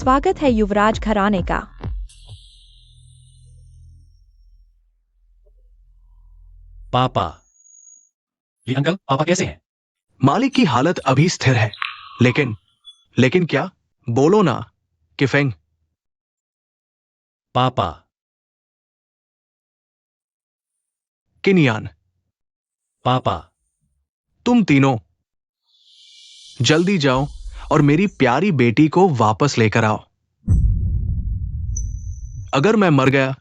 स्वागत है युवराज घराने का। पापा, ये अंकल पापा कैसे हैं? मालिक की हालत अभी स्थिर है, लेकिन क्या? बोलो ना, किफेंग। पापा, किनियान, पापा, तुम तीनों जल्दी जाओ और मेरी प्यारी बेटी को वापस लेकर आओ। अगर मैं मर गया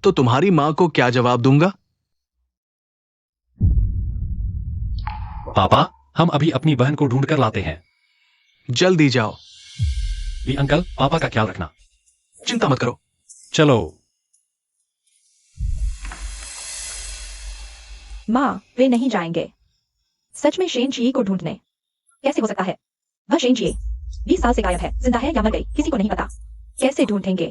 तो तुम्हारी मां को क्या जवाब दूंगा? पापा, हम अभी अपनी बहन को ढूंढ कर लाते हैं। जल्दी जाओ। ये अंकल पापा का ख्याल रखना। चिंता मत करो। चलो। माँ, वे नहीं जाएंगे। सच में शेन जी को ढूंढने? कैसे हो सकता है? वह शेन जी 20 साल से गायब है, जिंदा है या मर गई, किसी को नहीं पता। कैसे ढूंढेंगे?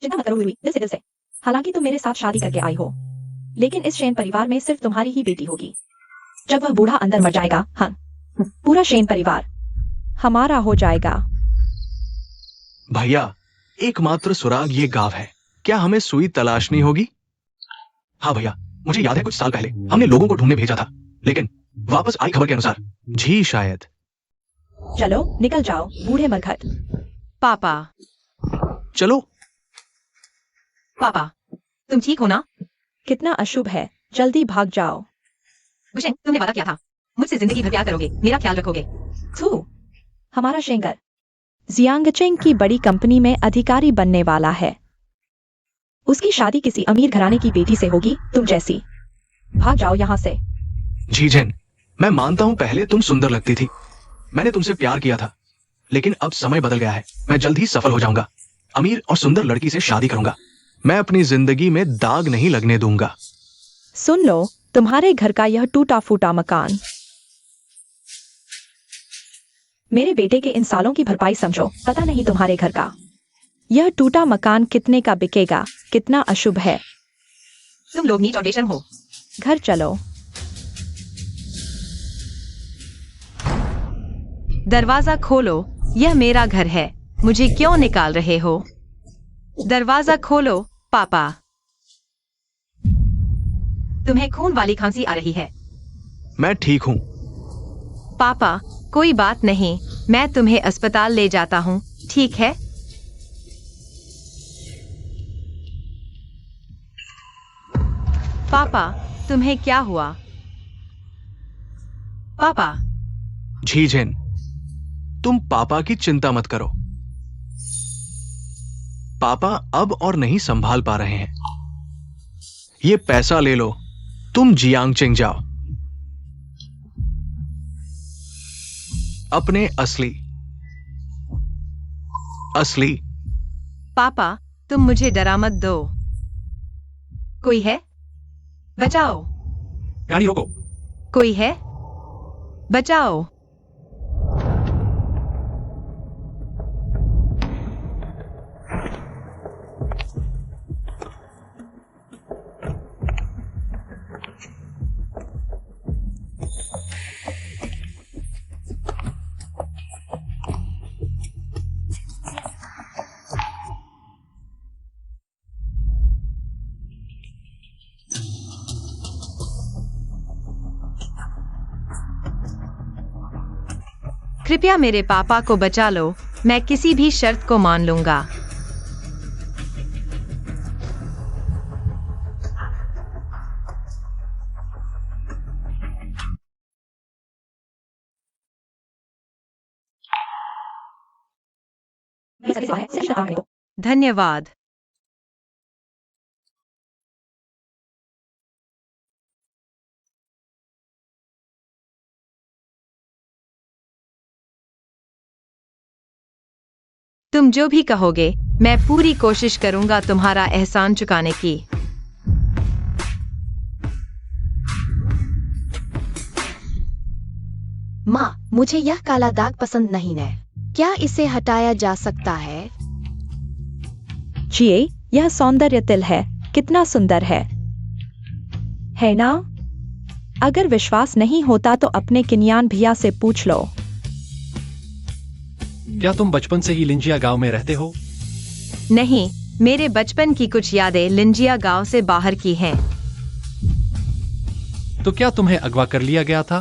चिंता मत करो लुई, दिल से। हालांकि तुम मेरे साथ शादी करके आई हो, लेकिन इस शेन परिवार में सिर्फ तुम्हारी ही बेटी होगी। जब वह बूढ़ा अंदर मर जाएगा, हाँ, पूरा शेन परिवार हमारा हो जाएगा। भैया, एकमात्र सुराग ये गांव है। क्या हमें सुई तलाशनी होगी? हाँ भैया, मुझे याद है कुछ साल पहले हमने लोगों को ढूंढने भेजा था, लेकिन वापस आई खबर के अनुसार झी शायद। चलो निकल जाओ, बूढ़े मरघट। पापा, चलो। पापा, तुम ठीक हो ना? कितना अशुभ है, जल्दी भाग जाओ। गुशेन, तुमने वादा किया था मुझसे जिंदगी भर प्यार करोगे, मेरा ख्याल रखोगे। थू, हमारा शेंगर जियांगचेंग की बड़ी कंपनी में अधिकारी बनने वाला है। उसकी शादी किसी अमीर घराने की बेटी से होगी, तुम जैसी। भाग जाओ यहाँ से। झीझेन, मैं मानता हूं पहले तुम सुंदर लगती थी, मैंने तुमसे प्यार किया था, लेकिन अब समय बदल गया है। मैं जल्द ही सफल हो जाऊंगा, अमीर और सुंदर लड़की से शादी करूंगा। मैं अपनी जिंदगी में दाग नहीं लगने दूंगा। सुन लो, तुम्हारे घर का यह टूटा फूटा मकान मेरे बेटे के इन सालों की भरपाई समझो। पता नहीं तुम्हारे घर का यह टूटा मकान कितने का बिकेगा। कितना अशुभ है। तुम लोग नीच और बेशर्म हो। घर चलो। दरवाजा खोलो, यह मेरा घर है। मुझे क्यों निकाल रहे हो? दरवाजा खोलो, पापा। तुम्हें खून वाली खांसी आ रही है। मैं ठीक हूं। पापा, कोई बात नहीं, मैं तुम्हें अस्पताल ले जाता हूँ, ठीक है? पापा, तुम्हें क्या हुआ? पापा। झीझेन, तुम पापा की चिंता मत करो। पापा अब और नहीं संभाल पा रहे हैं। ये पैसा ले लो, तुम जियांगचेंग जाओ। अपने असली पापा, तुम मुझे डरा मत दो। कोई है? बचाओ। गाड़ी रोको। कोई है? बचाओ। कृपया मेरे पापा को बचा लो, मैं किसी भी शर्त को मान लूंगा। धन्यवाद। तुम जो भी कहोगे, मैं पूरी कोशिश करूंगा तुम्हारा एहसान चुकाने की। माँ, मुझे यह काला दाग पसंद नहीं है। क्या इसे हटाया जा सकता है? जिए, यह सौंदर्य तिल है, कितना सुंदर है ना? अगर विश्वास नहीं होता तो अपने किन्यान भैया से पूछ लो। क्या तुम बचपन से ही लिंजिया गांव में रहते हो? नहीं, मेरे बचपन की कुछ यादें लिंजिया गांव से बाहर की हैं। तो क्या तुम्हें अगवा कर लिया गया था?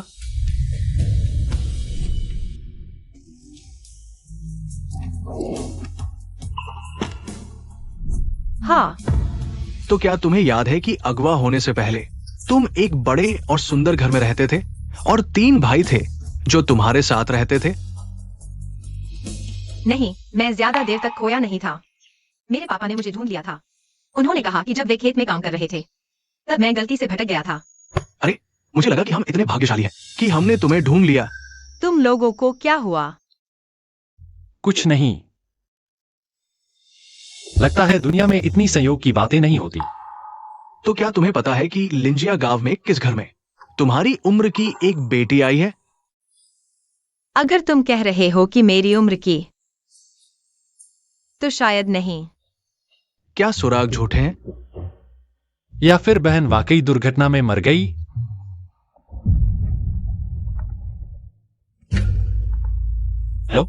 हाँ, तो क्या तुम्हें याद है कि अगवा होने से पहले तुम एक बड़े और सुंदर घर में रहते थे और 3 भाई थे जो तुम्हारे साथ रहते थे? नहीं, मैं ज्यादा देर तक खोया नहीं था। मेरे पापा ने मुझे ढूंढ लिया था। उन्होंने कहा कि जब वे खेत में काम कर रहे थे तब मैं गलती से भटक गया था। अरे, मुझे लगा कि हम इतने भाग्यशाली हैं कि हमने तुम्हें ढूंढ लिया। तुम लोगों को क्या हुआ? कुछ नहीं। लगता है दुनिया में इतनी संयोग की बातें नहीं होती। तो क्या तुम्हें पता है कि लिंजिया गांव में किस घर में तुम्हारी उम्र की एक बेटी आई है? अगर तुम कह रहे हो कि मेरी उम्र की, तो शायद नहीं। क्या सुराग झूठे हैं? या फिर बहन वाकई दुर्घटना में मर गई? हेलो?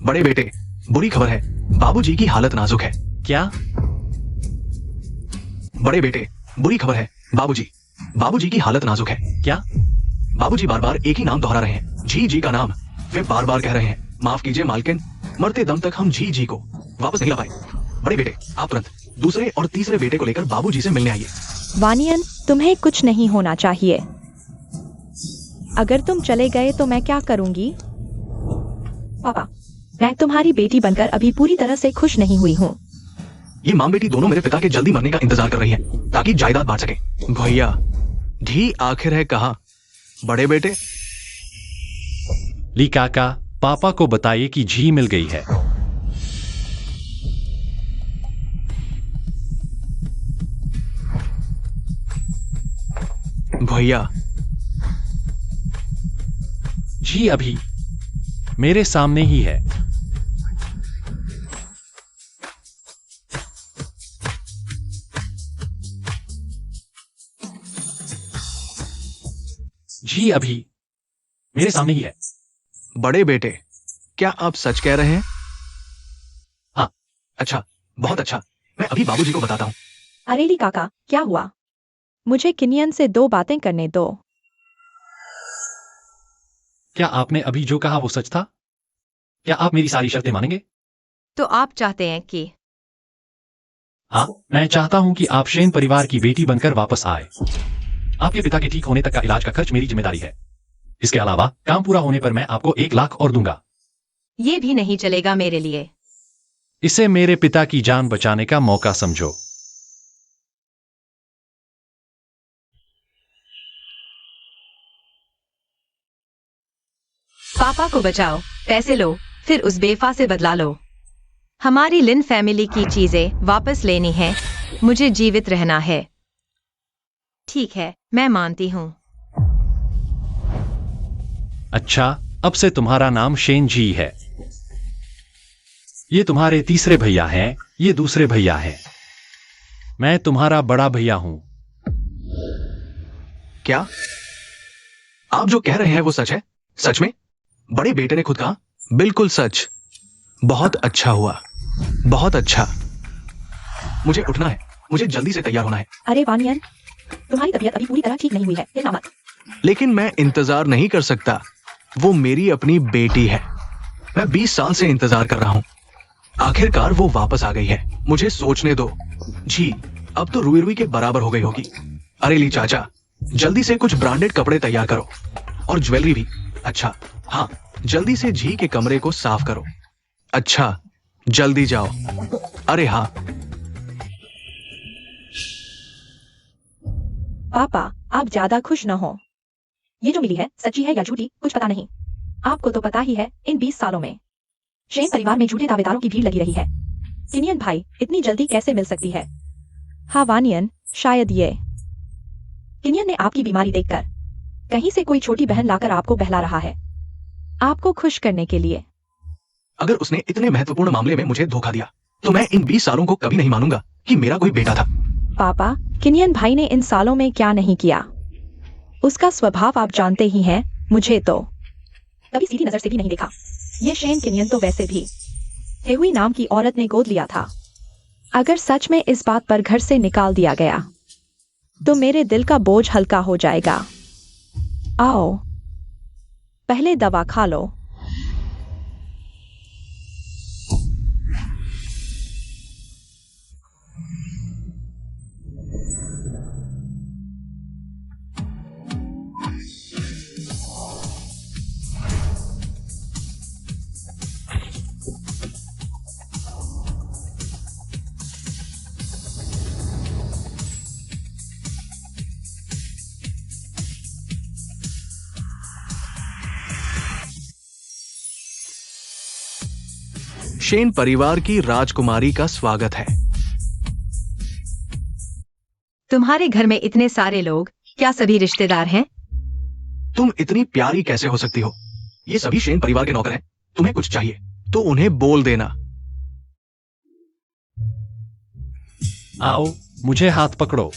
बड़े बेटे, बुरी खबर है, बाबूजी की हालत नाजुक है। क्या? बड़े बेटे, बुरी खबर है, बाबूजी की हालत नाजुक है। क्या? बाबूजी बार बार एक ही नाम दोहरा रहे हैं, जी जी का नाम। वे बार बार कह रहे हैं, माफ कीजिए मालकिन, मरते दम तक हम जी जी को वापस नहीं ला पाए। बड़े बेटे, आप तुरंत दूसरे और तीसरे बेटे को लेकर बाबूजी से मिलने आइए। वानियन, तुम्हें कुछ नहीं होना चाहिए। अगर तुम चले गए तो मैं क्या करूंगी? पापा, मैं तुम्हारी बेटी बनकर अभी पूरी तरह से खुश नहीं हुई हूँ। ये माँ बेटी दोनों मेरे पिता के जल्दी मरने का इंतजार कर रही हैं ताकि जायदाद बांट सके। भैया, धी आखिर है कहाँ? बड़े बेटे, ली काका, पापा को बताइए कि झी मिल गई है। भैया, झी अभी मेरे सामने ही है। झी अभी मेरे सामने ही है। बड़े बेटे, क्या आप सच कह रहे हैं? हाँ। अच्छा, बहुत अच्छा, मैं अभी बाबूजी को बताता हूँ। अरे ली काका, क्या हुआ? मुझे किनियन से 2 बातें करने दो। क्या आपने अभी जो कहा वो सच था? क्या आप मेरी सारी शर्तें मानेंगे? तो आप चाहते हैं कि हाँ, मैं चाहता हूं कि आप शेन परिवार की बेटी बनकर वापस आए। आपके पिता के ठीक होने तक का इलाज का खर्च मेरी जिम्मेदारी है। इसके अलावा काम पूरा होने पर मैं आपको 1 लाख और दूंगा। ये भी नहीं चलेगा मेरे लिए। इसे मेरे पिता की जान बचाने का मौका समझो। पापा को बचाओ, पैसे लो, फिर उस बेफा से बदला लो। हमारी लिन फैमिली की चीजें वापस लेनी है। मुझे जीवित रहना है। ठीक है, मैं मानती हूँ। अच्छा, अब से तुम्हारा नाम शेन जी है। ये तुम्हारे तीसरे भैया हैं, ये दूसरे भैया हैं। मैं तुम्हारा बड़ा भैया हूं। क्या आप जो कह रहे हैं वो सच है? सच में? बड़े बेटे ने खुद कहा। बिल्कुल सच। बहुत अच्छा हुआ, बहुत अच्छा। मुझे उठना है, मुझे जल्दी से तैयार होना है। अरे वानियन, तुम्हारी तबीयत अभी पूरी तरह ठीक नहीं हुई है, हिलना मत। लेकिन मैं इंतजार नहीं कर सकता, वो मेरी अपनी बेटी है। मैं 20 साल से इंतजार कर रहा हूँ। आखिरकार वो वापस आ गई है। मुझे सोचने दो। जी, अब तो रुई रुई के बराबर हो गई होगी। अरे ली चाचा, जल्दी से कुछ ब्रांडेड कपड़े तैयार करो और ज्वेलरी भी। अच्छा हाँ, जल्दी से झी के कमरे को साफ करो। अच्छा, जल्दी जाओ। अरे हाँ। पापा, आप ज्यादा खुश न हो। ये जो मिली है सच्ची है या झूठी कुछ पता नहीं। आपको तो पता ही है, इन 20 सालों में शेन परिवार में झूठे दावेदारों की भीड़ लगी रही है। किनियन भाई इतनी जल्दी कैसे मिल सकती है? हाँ वानियन, शायद ये किनियन ने आपकी बीमारी देखकर कहीं से कोई छोटी बहन लाकर आपको बहला रहा है, आपको खुश करने के लिए। अगर उसने इतने महत्वपूर्ण मामले में मुझे धोखा दिया तो मैं इन 20 सालों को कभी नहीं मानूंगा कि मेरा कोई बेटा था। पापा, किनियन भाई ने इन सालों में क्या नहीं किया, उसका स्वभाव आप जानते ही हैं। मुझे तो कभी सीधी नजर से भी नहीं देखा। ये शेन किनियन तो वैसे भी हेहुई नाम की औरत ने गोद लिया था। अगर सच में इस बात पर घर से निकाल दिया गया तो मेरे दिल का बोझ हल्का हो जाएगा। आओ, पहले दवा खा लो। शेन परिवार की राजकुमारी का स्वागत है। तुम्हारे घर में इतने सारे लोग, क्या सभी रिश्तेदार हैं? तुम इतनी प्यारी कैसे हो सकती हो? ये सभी शेन परिवार के नौकर हैं। तुम्हें कुछ चाहिए तो उन्हें बोल देना। आओ, मुझे हाथ पकड़ो।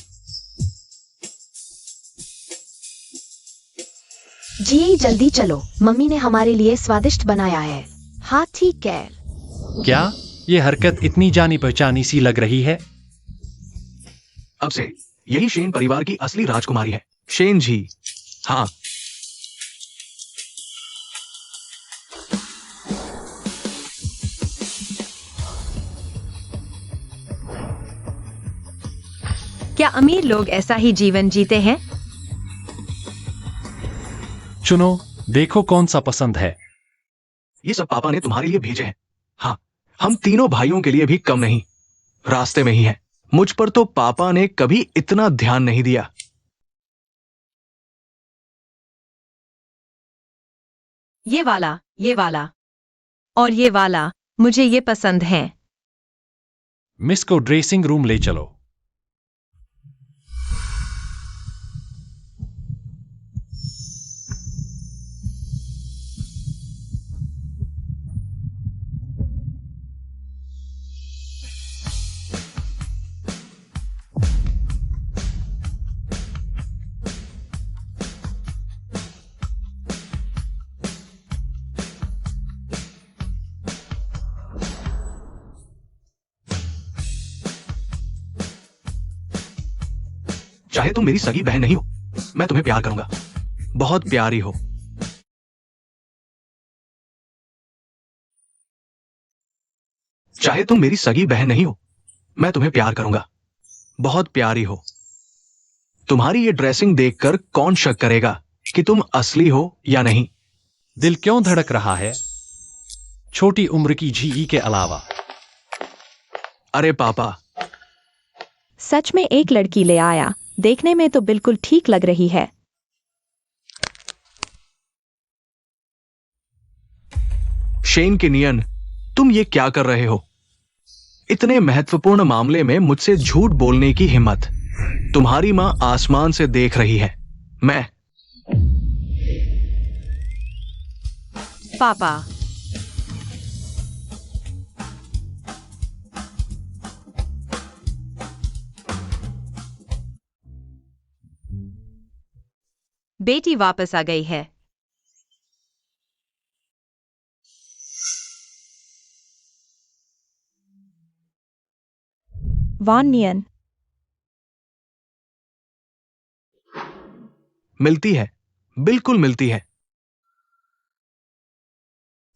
जी जल्दी चलो, मम्मी ने हमारे लिए स्वादिष्ट बनाया है। हाँ ठीक है। क्या ये हरकत इतनी जानी पहचानी सी लग रही है? अब से यही शेन परिवार की असली राजकुमारी है, शेन जी। हाँ, क्या अमीर लोग ऐसा ही जीवन जीते हैं? चुनो, देखो कौन सा पसंद है। ये सब पापा ने तुम्हारे लिए भेजे हैं। हाँ, हम तीनों भाइयों के लिए भी कम नहीं, रास्ते में ही है। मुझ पर तो पापा ने कभी इतना ध्यान नहीं दिया। ये वाला और ये वाला, मुझे ये पसंद है। मिस को ड्रेसिंग रूम ले चलो। चाहे तुम मेरी सगी बहन नहीं हो, मैं तुम्हें प्यार करूंगा। बहुत प्यारी हो। चाहे तुम मेरी सगी बहन नहीं हो, मैं तुम्हें प्यार करूंगा। बहुत प्यारी हो। तुम्हारी ये ड्रेसिंग देखकर कौन शक करेगा कि तुम असली हो या नहीं? दिल क्यों धड़क रहा है? छोटी उम्र की झी के अलावा। अरे पापा, सच में एक लड़की ले आया। देखने में तो बिल्कुल ठीक लग रही है। शेन किनियन, तुम ये क्या कर रहे हो? इतने महत्वपूर्ण मामले में मुझसे झूठ बोलने की हिम्मत। तुम्हारी मां आसमान से देख रही है। मैं पापा, बेटी वापस आ गई है। वान नियन, मिलती है, बिल्कुल मिलती है।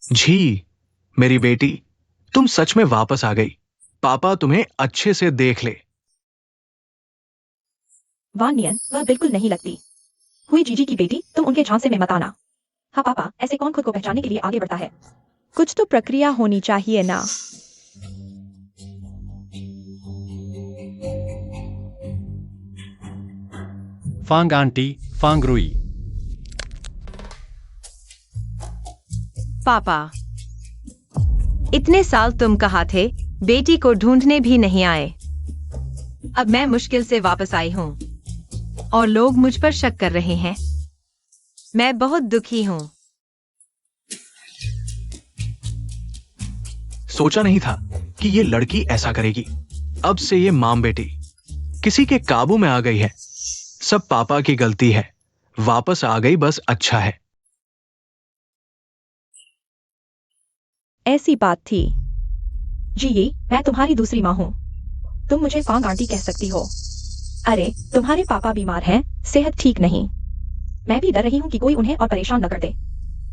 झी, मेरी बेटी, तुम सच में वापस आ गई। पापा तुम्हें अच्छे से देख ले। वान नियन, वह बिल्कुल नहीं लगती। हुई जीजी की बेटी, तुम उनके झांसे में मत आना। हाँ पापा, ऐसे कौन खुद को पहचानने के लिए आगे बढ़ता है? कुछ तो प्रक्रिया होनी चाहिए ना। फांग आंटी, फांग रुई। पापा, इतने साल तुम कहाँ थे? बेटी को ढूंढने भी नहीं आए। अब मैं मुश्किल से वापस आई हूँ और लोग मुझ पर शक कर रहे हैं। मैं बहुत दुखी हूँ। सोचा नहीं था कि ये लड़की ऐसा करेगी। अब से ये माम बेटी किसी के काबू में आ गई है। सब पापा की गलती है। वापस आ गई, बस अच्छा है। ऐसी बात थी। जी, मैं तुम्हारी दूसरी माँ हूँ। तुम मुझे फांग आंटी कह सकती हो। अरे, तुम्हारे पापा बीमार हैं, सेहत ठीक नहीं। मैं भी डर रही हूँ कि कोई उन्हें और परेशान न कर दे।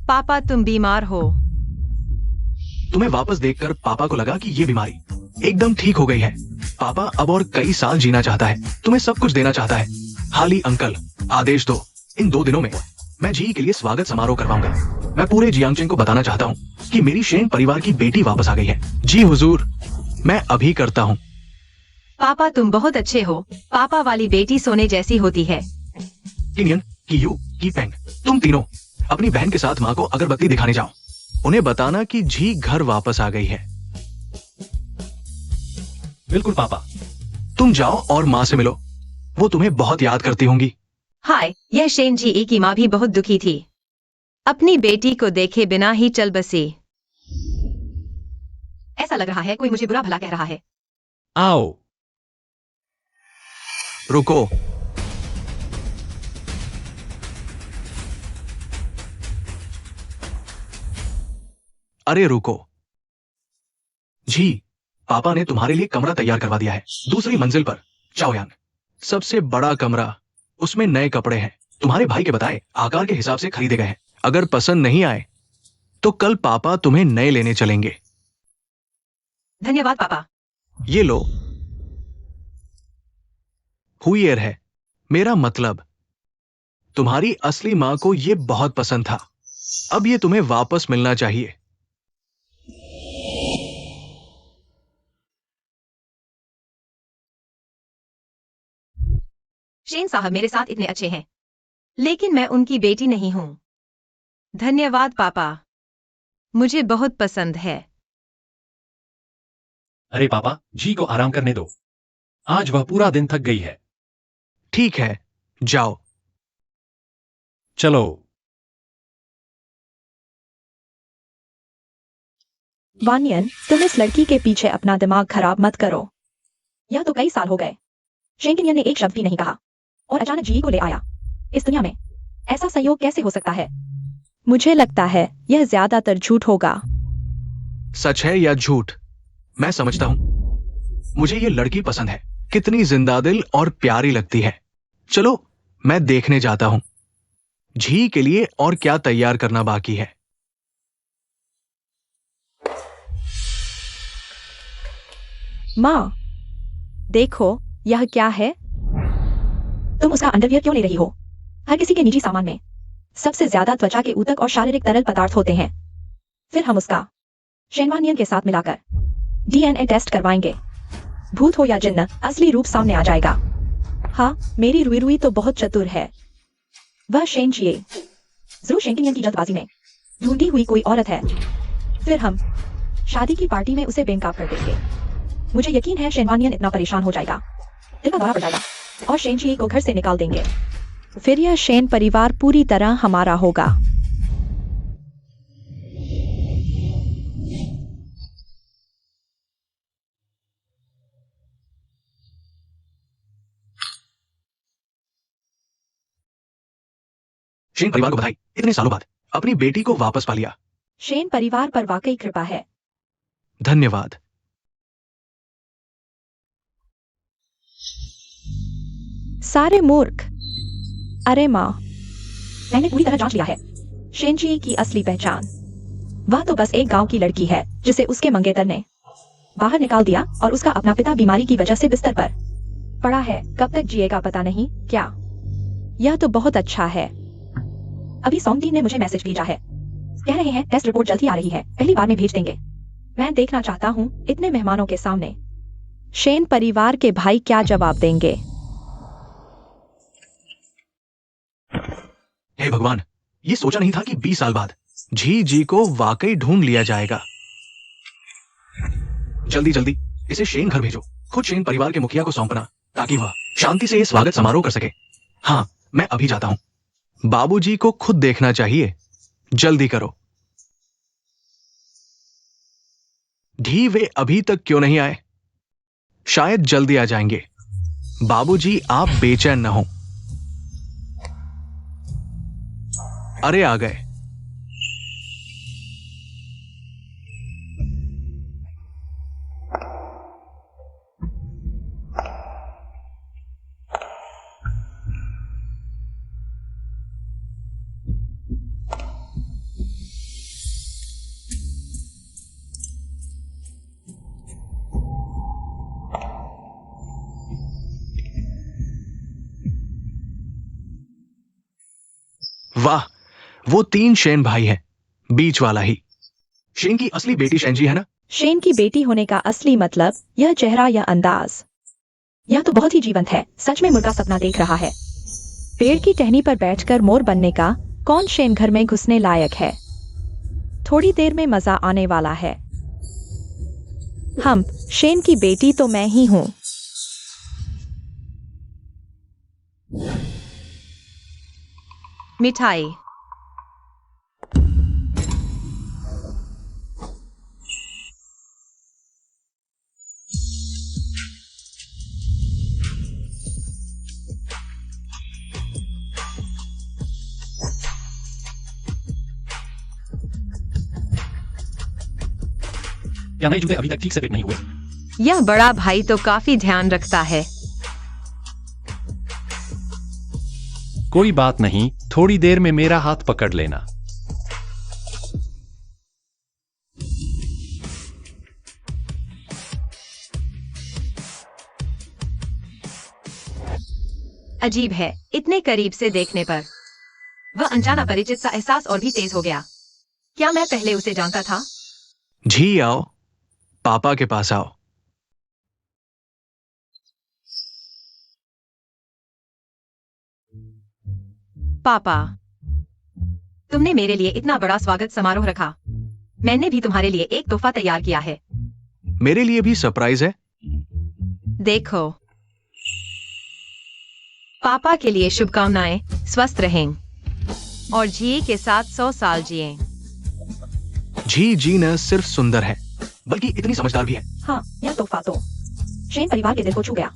पापा तुम बीमार हो। तुम्हें वापस देखकर पापा को लगा कि ये बीमारी एकदम ठीक हो गई है। पापा अब और कई साल जीना चाहता है, तुम्हें सब कुछ देना चाहता है। हाली अंकल, आदेश दो, इन 2 दिनों में मैं जी के लिए स्वागत समारोह करवाऊंगा। मैं पूरे जियांगचेंग को बताना चाहता हूँ कि मेरी शेन परिवार की बेटी वापस आ गई है। जी हुजूर, मैं अभी करता हूँ। पापा तुम बहुत अच्छे हो। पापा वाली बेटी सोने जैसी होती है। किनियन, कियू, कीपेंग, तुम तीनों अपनी बहन के साथ माँ को अगरबत्ती दिखाने जाओ। उन्हें बताना कि जी घर वापस आ गई है। बिल्कुल पापा। तुम जाओ और माँ से मिलो, वो तुम्हें बहुत याद करती होंगी। हाय, यह शेन जी की माँ भी बहुत दुखी थी। अपनी बेटी को देखे बिना ही चल बसी। ऐसा लग रहा है कोई मुझे बुरा भला कह रहा है। आओ। रुको। अरे रुको। जी, पापा ने तुम्हारे लिए कमरा तैयार करवा दिया है, दूसरी मंजिल पर, चाओयांग। सबसे बड़ा कमरा, उसमें नए कपड़े हैं, तुम्हारे भाई के बताए आकार के हिसाब से खरीदे गए हैं। अगर पसंद नहीं आए तो कल पापा तुम्हें नए लेने चलेंगे। धन्यवाद पापा। ये लो। हुईएर है, मेरा मतलब तुम्हारी असली मां को ये बहुत पसंद था। अब ये तुम्हें वापस मिलना चाहिए। शेन साहब मेरे साथ इतने अच्छे हैं। लेकिन मैं उनकी बेटी नहीं हूँ। धन्यवाद पापा, मुझे बहुत पसंद है। अरे पापा, जी को आराम करने दो। आज वह पूरा दिन थक गई है। ठीक है, जाओ। चलो। वानियन, तुम इस लड़की के पीछे अपना दिमाग खराब मत करो। यह तो कई साल हो गए। शेंकिनियन ने एक शब्द भी नहीं कहा और अचानक जी को ले आया। इस दुनिया में ऐसा संयोग कैसे हो सकता है? मुझे लगता है यह ज्यादातर झूठ होगा। सच है या झूठ, मैं समझता हूं। मुझे ये लड़की पसंद है, कितनी जिंदादिल और प्यारी लगती है। चलो, मैं देखने जाता हूं झी के लिए और क्या तैयार करना बाकी है। माँ, देखो, यह क्या है? तुम उसका अंडरवियर क्यों ले रही हो? हर किसी के निजी सामान में सबसे ज्यादा त्वचा के ऊतक और शारीरिक तरल पदार्थ होते हैं। फिर हम उसका शेनवानियन के साथ मिलाकर डीएनए टेस्ट करवाएंगे। भूत हो या जिन्न, असली रूप सामने आ जाएगा। हाँ, मेरी रुई रुई तो बहुत चतुर है। वह शेन चिए जरूर शेंकिनियन की जल्दबाजी में ढूंढी हुई कोई औरत है। फिर हम शादी की पार्टी में उसे बेनकाब कर देंगे। मुझे यकीन है शेनवानियन इतना परेशान हो जाएगा, दिल का दौरा पड़ जाएगा और शेन चिए को घर से निकाल देंगे। फिर यह शेन परिवार पूरी तरह हमारा होगा। शेन परिवार को बधाई, इतने सालों बाद अपनी बेटी को वापस पा लिया। शेन परिवार पर वाकई कृपा है। धन्यवाद। सारे मूर्ख। अरे माँ, मैंने पूरी तरह जांच लिया है शेनची की असली पहचान। वह तो बस एक गांव की लड़की है जिसे उसके मंगेतर ने बाहर निकाल दिया और उसका अपना पिता बीमारी की वजह से बिस्तर पर पड़ा है। कब तक जिएगा पता नहीं। क्या? यह तो बहुत अच्छा है। अभी सोंगटी ने मुझे मैसेज भेजा है, कह रहे हैं टेस्ट रिपोर्ट जल्द ही आ रही है, पहली बार में भेज देंगे। मैं देखना चाहता हूँ इतने मेहमानों के सामने शेन परिवार के भाई क्या जवाब देंगे। हे भगवान, ये सोचा नहीं था कि 20 साल बाद झी जी को वाकई ढूंढ लिया जाएगा। जल्दी जल्दी इसे शेन घर भेजो, खुद शेन परिवार के मुखिया को सौंपना ताकि वह शांति से ये स्वागत समारोह कर सके। हाँ, मैं अभी जाता हूं। बाबूजी को खुद देखना चाहिए, जल्दी करो। ढी वे अभी तक क्यों नहीं आए? शायद जल्दी आ जाएंगे। बाबूजी, आप बेचैन न हो। अरे आ गए। वाह, वो 3 शेन भाई हैं, बीच वाला ही। शेन की असली बेटी शेनजी है ना? शेन की बेटी होने का असली मतलब यह चेहरा या अंदाज। यह तो बहुत ही जीवंत है, सच में मुर्गा सपना देख रहा है। पेड़ की टहनी पर बैठकर मोर बनने का कौन शेन घर में घुसने लायक है? थोड़ी देर में मजा आने वाला है। हम शेन की बेटी तो मैं ही हूं। मिठाई। क्या नए जूते अभी तक ठीक से फिट नहीं हुए? यह बड़ा भाई तो काफी ध्यान रखता है। कोई बात नहीं, थोड़ी देर में मेरा हाथ पकड़ लेना। अजीब है, इतने करीब से देखने पर वह अनजाना परिचित सा एहसास और भी तेज हो गया। क्या मैं पहले उसे जानता था? जी आओ, पापा के पास आओ। पापा, तुमने मेरे लिए इतना बड़ा स्वागत समारोह रखा। मैंने भी तुम्हारे लिए एक तोहफा तैयार किया है। मेरे लिए भी सरप्राइज है। देखो, पापा के लिए शुभकामनाएं, स्वस्थ रहें और जिए के साथ 100 साल जिए। जी न सिर्फ सुंदर है, बल्कि इतनी समझदार भी है। हाँ, यह तोहफा तो शेन परिवार के दिल को छू गया।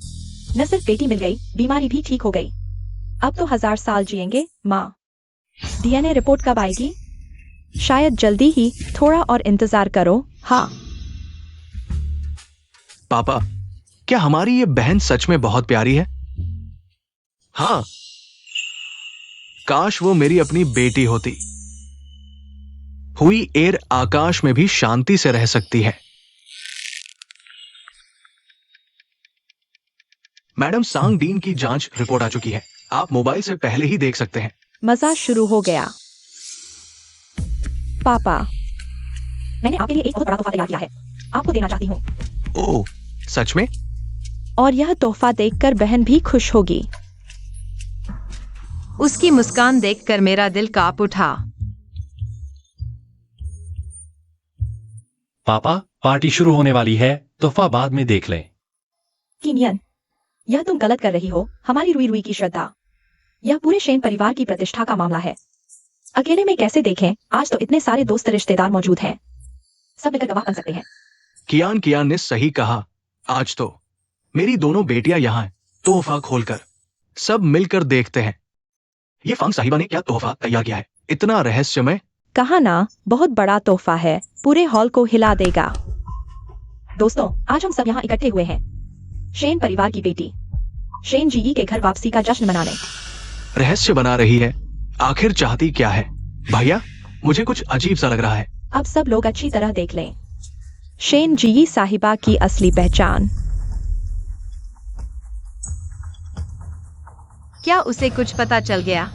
न सिर्फ बेटी मिल गई, बीमारी भी ठीक हो गई। अब तो 1000 साल जिएंगे। माँ, डीएनए रिपोर्ट कब आएगी? शायद जल्दी ही, थोड़ा और इंतजार करो। हाँ। पापा, क्या हमारी ये बहन सच में बहुत प्यारी है? हाँ, काश वो मेरी अपनी बेटी होती। हुई एयर आकाश में भी शांति से रह सकती है। मैडम सांग डीन की जांच रिपोर्ट आ चुकी है। आप मोबाइल से पहले ही देख सकते हैं। मजा शुरू हो गया। पापा, मैंने आपके लिए एक बहुत बड़ा तोहफा तैयार किया है, आपको देना चाहती हूँ। ओह, सच में? और यह तोहफा देखकर बहन भी खुश होगी। उसकी मुस्कान देखकर मेरा दिल कांप उठा। पापा, पार्टी शुरू होने वाली है, तोहफा बाद में देख लें। किनियन, यह तुम गलत कर रही हो। हमारी रुई रुई की श्रद्धा, यह पूरे शेन परिवार की प्रतिष्ठा का मामला है। अकेले में कैसे देखें? आज तो इतने सारे दोस्त रिश्तेदार मौजूद हैं, सब मिलकर गवाह बन सकते हैं। कियान ने सही कहा। आज तो मेरी दोनों बेटियां यहाँ हैं। तोहफा खोलकर सब मिलकर देखते हैं। ये फंग साहिबा ने क्या तोहफा तैयार किया है? इतना रहस्यमय। कहा ना, बहुत बड़ा तोहफा है, पूरे हॉल को हिला देगा। दोस्तों, आज हम सब यहाँ इकट्ठे हुए हैं शेन परिवार की बेटी शेन जी के घर वापसी का जश्न मनाने। रहस्य बना रही है। आखिर चाहती क्या है? भैया, मुझे कुछ अजीब सा लग रहा है। अब सब लोग अच्छी तरह देख लें। शेन जी साहिबा की असली पहचान। क्या उसे कुछ पता चल गया?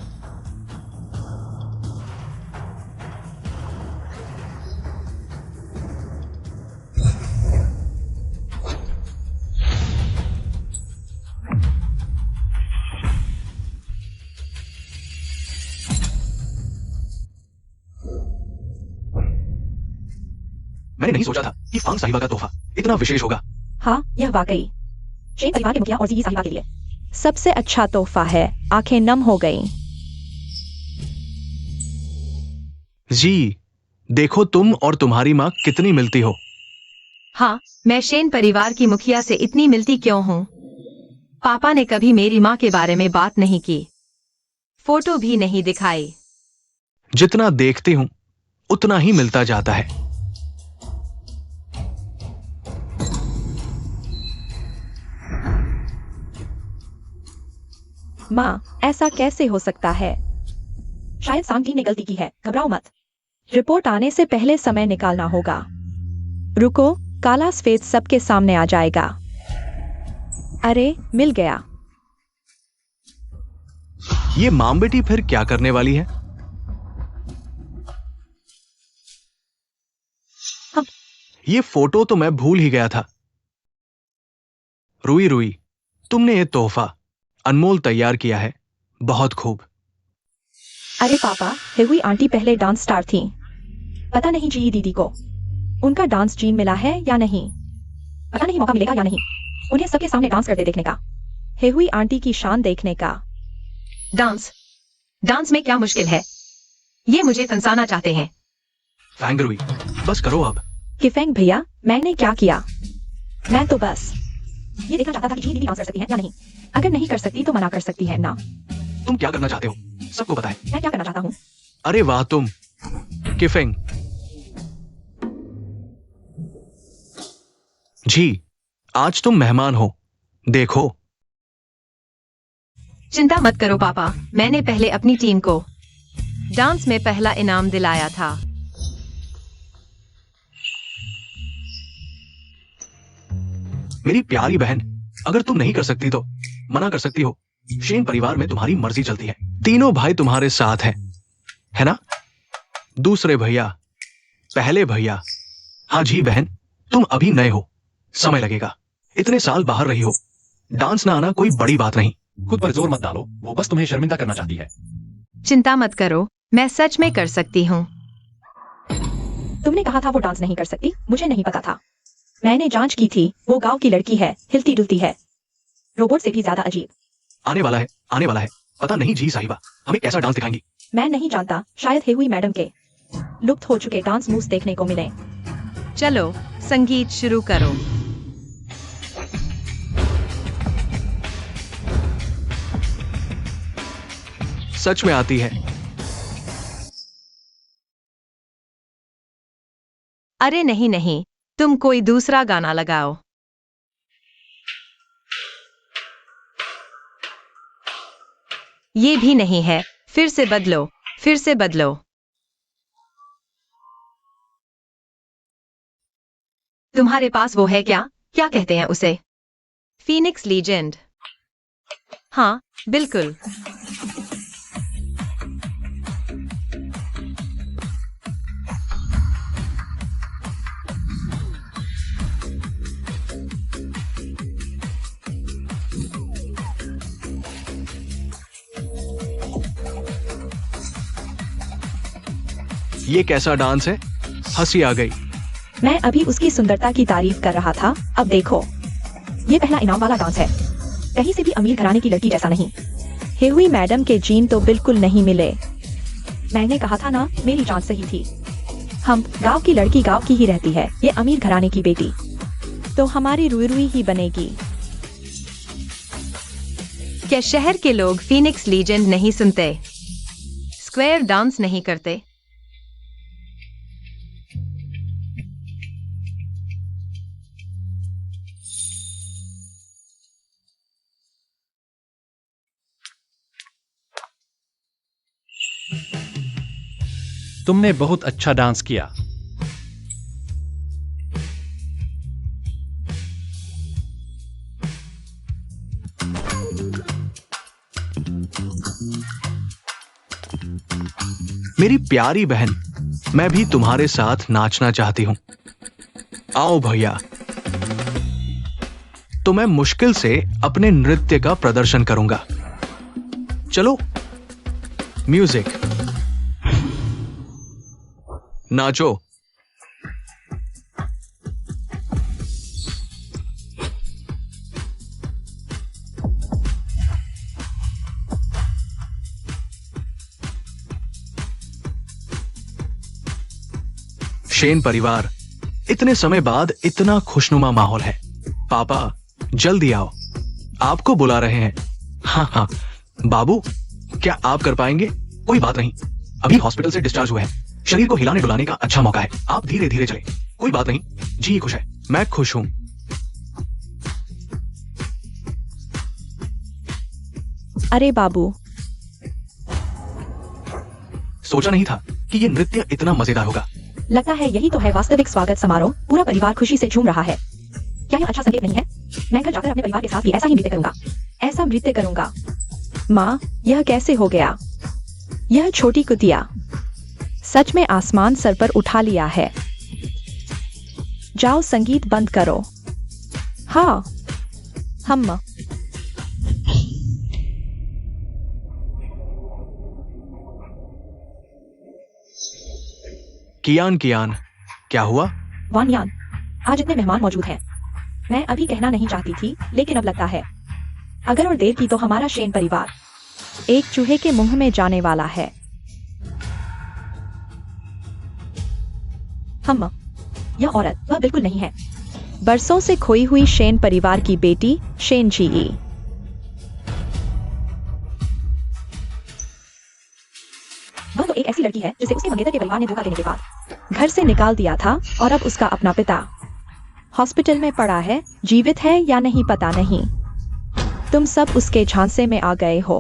मैंने नहीं सोचा था कि फांग साहिबा का तोहफा इतना विशेष होगा। हाँ, यह वाकई शेन परिवार के मुखिया और जी साहिबा के लिए सबसे अच्छा तोहफा है। आंखें नम हो गईं। जी, देखो तुम और तुम्हारी माँ कितनी मिलती हो। हाँ, मैं शेन परिवार की मुखिया से इतनी मिलती क्यों हूँ? पापा ने कभी मेरी माँ के बारे में बात नहीं की, फोटो भी नहीं दिखाई। जितना देखती हूँ उतना ही मिलता जाता है। माँ, ऐसा कैसे हो सकता है? शायद सांगटी ने गलती की है, घबराओ मत। रिपोर्ट आने से पहले समय निकालना होगा। रुको, काला सफेद सबके सामने आ जाएगा। अरे, मिल गया। ये माम बेटी फिर क्या करने वाली है? ये फोटो तो मैं भूल ही गया था। रुई रुई, तुमने ये तोहफा अनमोल तैयार किया है, बहुत खूब। अरे पापा, हेहुई आंटी पहले डांस स्टार थी। पता नहीं जी दीदी को उनका डांस जीन मिला है या नहीं। पता नहीं मौका मिलेगा या नहीं उन्हें सबके सामने डांस करते देखने का, हेहुई आंटी की शान देखने का। डांस में क्या मुश्किल है? ये मुझे फंसाना चाहते हैं। फैंग रुई, बस करो अब। किफेंग भैया, मैंने क्या किया? मैं तो बस ये देखना चाहता था कि जी दीदी डांस कर सकती है या नहीं। अगर नहीं कर सकती तो मना कर सकती है ना। तुम क्या करना चाहते हो सबको पता है। मैं क्या करना चाहता हूँ? अरे वाह तुम किफेंग। जी, आज तुम मेहमान हो, देखो। चिंता मत करो पापा, मैंने पहले अपनी टीम को डांस में पहला इनाम दिलाया था। मेरी प्यारी बहन, अगर तुम नहीं कर सकती तो मना कर सकती हो। शेन परिवार में तुम्हारी मर्जी चलती है। तीनों भाई तुम्हारे साथ हैं, है ना? दूसरे भैया, पहले भैया। हाँ जी बहन, तुम अभी नए हो, समय लगेगा। इतने साल बाहर रही हो, डांस ना आना कोई बड़ी बात नहीं। खुद पर जोर मत डालो, वो बस तुम्हें शर्मिंदा करना चाहती है। चिंता मत करो, मैं सच में कर सकती हूँ। तुमने कहा था वो डांस नहीं कर सकती, मुझे नहीं पता था। मैंने जांच की थी, वो गांव की लड़की है, हिलती डुलती है, रोबोट से भी ज्यादा अजीब। आने वाला है, आने वाला है। पता नहीं जी साहिबा हमें कैसा डांस दिखाएंगी। मैं नहीं जानता, शायद हेहुई मैडम के लुप्त हो चुके डांस मूव्स देखने को मिले। चलो संगीत शुरू करो। सच में आती है। अरे नहीं नहीं, तुम कोई दूसरा गाना लगाओ। ये भी नहीं है, फिर से बदलो, फिर से बदलो। तुम्हारे पास वो है क्या? क्या कहते हैं उसे? Phoenix legend. हाँ बिल्कुल। ये कैसा डांस है? हंसी आ गई। मैं अभी उसकी सुंदरता की तारीफ कर रहा था, अब देखो, ये पहला इनाम वाला डांस है, कहीं से भी अमीर घराने की लड़की जैसा नहीं। हेहुई मैडम के जीन तो बिल्कुल नहीं मिले। मैंने कहा था ना, मेरी जांच सही थी। हम गांव की लड़की गांव की ही रहती है, ये अमीर घराने की बेटी तो हमारी रुई रुई ही बनेगी। क्या शहर के लोग फीनिक्स लीजेंड नहीं सुनते? स्क्वायर डांस नहीं करते? तुमने बहुत अच्छा डांस किया। मेरी प्यारी बहन, मैं भी तुम्हारे साथ नाचना चाहती हूं। आओ भैया। तो मैं मुश्किल से अपने नृत्य का प्रदर्शन करूंगा। चलो, म्यूजिक, नाचो। शेन परिवार, इतने समय बाद इतना खुशनुमा माहौल है। पापा जल्दी आओ, आपको बुला रहे हैं। हाँ हाँ बाबू, क्या आप कर पाएंगे? कोई बात नहीं, अभी हॉस्पिटल से डिस्चार्ज हुए हैं। शरीर को हिलाने डुलाने का अच्छा मौका है, आप धीरे धीरे चले। कोई बात नहीं, जी खुश है, मैं खुश हूं। अरे बाबू, सोचा नहीं था कि ये नृत्य इतना मजेदार होगा। लगता है यही तो है वास्तविक स्वागत समारोह। पूरा परिवार खुशी से झूम रहा है। क्या यह अच्छा संकेत नहीं है? मैं घर जाकर अपने परिवार के साथ भी ऐसा ही नृत्य करूंगा, ऐसा नृत्य करूंगा। माँ, यह कैसे हो गया? यह छोटी कुतिया सच में आसमान सर पर उठा लिया है। जाओ संगीत बंद करो। हाँ। हम कियान कियान, क्या हुआ? वान यान, आज इतने मेहमान मौजूद हैं। मैं अभी कहना नहीं चाहती थी, लेकिन अब लगता है अगर और देर की तो हमारा शेन परिवार एक चूहे के मुंह में जाने वाला है। हम यह औरत वह बिल्कुल नहीं है। बरसों से खोई हुई शेन परिवार की बेटी शेन जी। वह तो एक ऐसी लड़की है जिसे उसके मंगेतर के परिवार ने धोखा देने के बाद घर से निकाल दिया था और अब उसका अपना पिता हॉस्पिटल में पड़ा है। जीवित है या नहीं पता नहीं। तुम सब उसके झांसे में आ गए हो।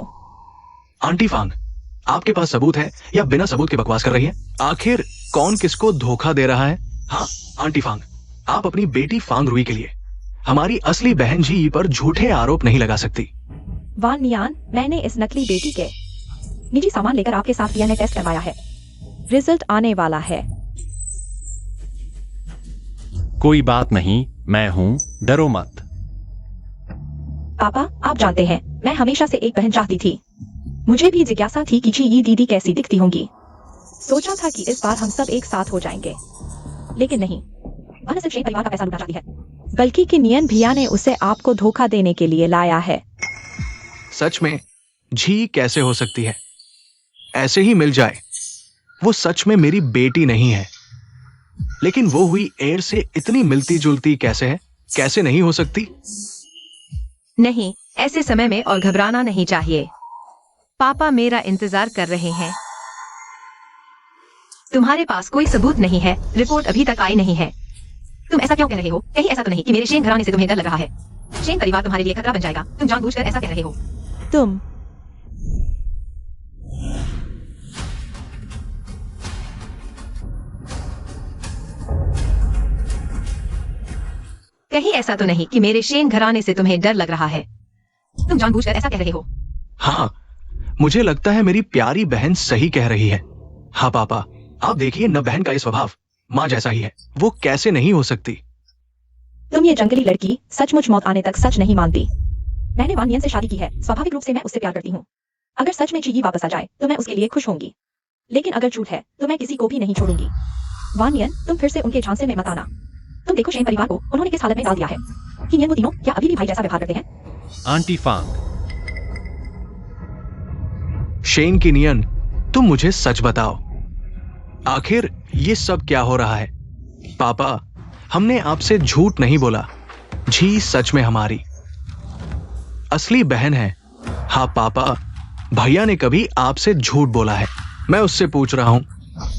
आंटी फांग, आपके पास सबूत है या बिना सबूत के बकवास कर रही है? आखिर कौन किसको धोखा दे रहा है? हाँ आंटी फांग, आप अपनी बेटी फांग रुई के लिए हमारी असली बहन जी पर झूठे आरोप नहीं लगा सकती। वान नियान, मैंने इस नकली बेटी के निजी सामान लेकर आपके साथ डीएनए टेस्ट करवाया है। रिजल्ट आने वाला है। कोई बात नहीं, मैं हूं, डरो मत। पापा, आप जानते हैं मैं हमेशा से एक बहन चाहती थी। मुझे भी जिज्ञासा थी कि जी ये दीदी कैसी दिखती होंगी। सोचा था कि इस बार हम सब एक साथ हो जाएंगे, लेकिन नहीं। वह न सिर्फ शेन परिवार का पैसा लूटना चाहती है, बल्कि किनियन भैया ने उसे आपको धोखा देने के लिए लाया है। सच में झी कैसे हो सकती है? ऐसे ही मिल जाए। वो सच में मेरी बेटी नहीं है, लेकिन वो हुई एयर से इतनी मिलती जुलती कैसे है? कैसे नहीं हो सकती? नहीं, ऐसे समय में और घबराना नहीं चाहिए। पापा मेरा इंतजार कर रहे हैं। तुम्हारे पास कोई सबूत नहीं है, रिपोर्ट अभी तक आई नहीं है। तुम ऐसा क्यों कह रहे हो? कहीं ऐसा तो नहीं कि मेरे शेन घराने से तुम्हें डर लग रहा है? शेन परिवार तुम्हारे लिए खतरा बन जाएगा। तुम जानबूझकर ऐसा कह रहे हो। तुम कहीं ऐसा तो नहीं कि मेरे शेन घराने से तुम्हें डर लग रहा है? तुम जानबूझकर ऐसा कह रहे हो। हाँ, मुझे लगता है मेरी प्यारी बहन सही कह रही है। हाँ पापा, आप देखिए न बहन का ये स्वभाव माँ जैसा ही है। वो कैसे नहीं हो सकती? तुम ये जंगली लड़की सचमुच मौत आने तक सच नहीं मानती। मैंने वान नियन से शादी की है। स्वाभाविक रूप से मैं उससे प्यार करती हूँ। अगर सच में जी वापस आ जाए तो मैं उसके लिए खुश होंगी, लेकिन अगर झूठ है तो मैं किसी को भी नहीं छोड़ूंगी। वान नियन, तुम फिर से उनके झांसे में मत आना। तुम देखो शेन परिवार को उन्होंने किस हालत में डाल दिया है। कि नियन वो तीनों क्या अभी भी भाई जैसा व्यवहार करते हैं? आंटी फांग, शेन की नियन, तुम मुझे सच बताओ, आखिर ये सब क्या हो रहा है? पापा, हमने आपसे झूठ नहीं बोला। झी सच में हमारी असली बहन है। हाँ पापा, भैया ने कभी आपसे झूठ बोला है? मैं उससे पूछ रहा हूं,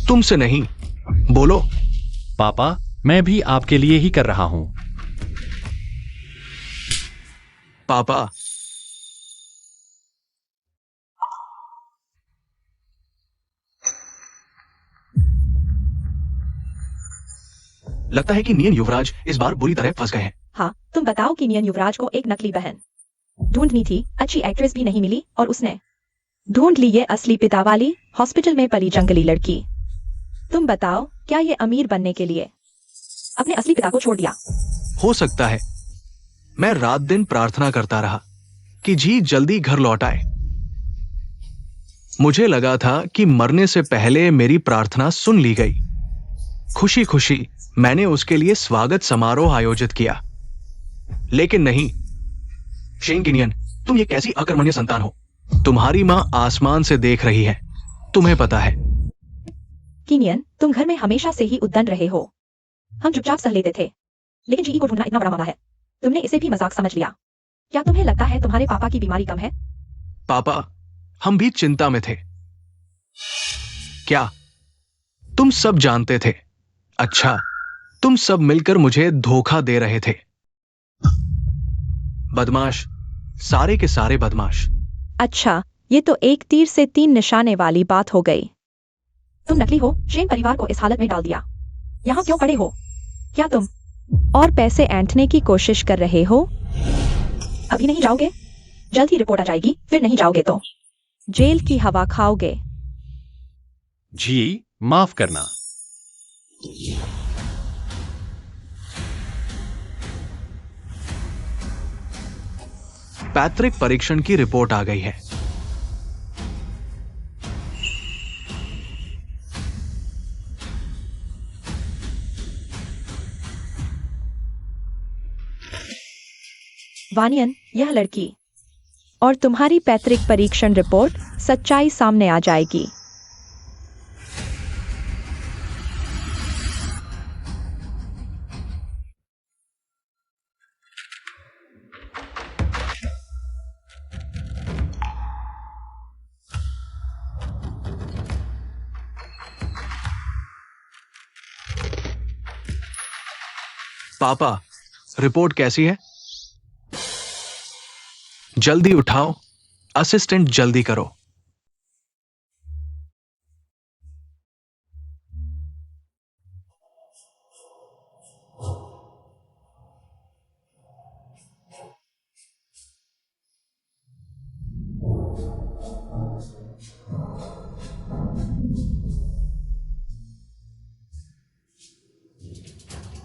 तुमसे नहीं। बोलो। पापा, मैं भी आपके लिए ही कर रहा हूं। पापा, लगता है कि नियन युवराज इस बार बुरी तरह फंस गए हैं। हाँ, तुम बताओ कि नियन युवराज को एक नकली बहन ढूंढनी थी। अच्छी एक्ट्रेस भी नहीं मिली और उसने ढूंढ ली ये असली पिता वाली हॉस्पिटल में पड़ी जंगली लड़की। तुम बताओ, क्या ये अमीर बनने के लिए अपने असली पिता को छोड़ दिया? हो सकता है। मैं रात दिन प्रार्थना करता रहा कि जी जल्दी घर लौट आए। मुझे लगा था कि मरने से पहले मेरी प्रार्थना सुन ली गई। खुशी खुशी मैंने उसके लिए स्वागत समारोह आयोजित किया, लेकिन नहीं। शेन गिनियन, तुम ये कैसी अकर्मण्य संतान हो? तुम्हारी मां आसमान से देख रही है, तुम्हें पता है। किनियन, तुम घर में हमेशा से ही उद्दंड रहे हो। हम चुपचाप सह लेते थे, लेकिन जी को ढूंढना इतना बड़ा मामला है, तुमने इसे भी मजाक समझ लिया। क्या तुम्हें लगता है तुम्हारे पापा की बीमारी कम है? पापा, हम भी चिंता में थे। क्या तुम सब जानते थे? अच्छा, तुम सब मिलकर मुझे धोखा दे रहे थे। बदमाश, सारे के सारे बदमाश। अच्छा, ये तो एक तीर से 3 निशाने वाली बात हो गई। तुम नकली हो, शेन परिवार को इस हालत में डाल दिया। यहाँ क्यों पड़े हो? क्या तुम और पैसे ऐंठने की कोशिश कर रहे हो? अभी नहीं जाओगे? जल्द ही रिपोर्ट आ जाएगी, फिर नहीं जाओगे तो जेल की हवा खाओगे। जी, माफ करना। पैतृक परीक्षण की रिपोर्ट आ गई है। वानियन, यह लड़की और तुम्हारी पैतृक परीक्षण रिपोर्ट सच्चाई सामने आ जाएगी। पापा, रिपोर्ट कैसी है? जल्दी उठाओ, असिस्टेंट जल्दी करो।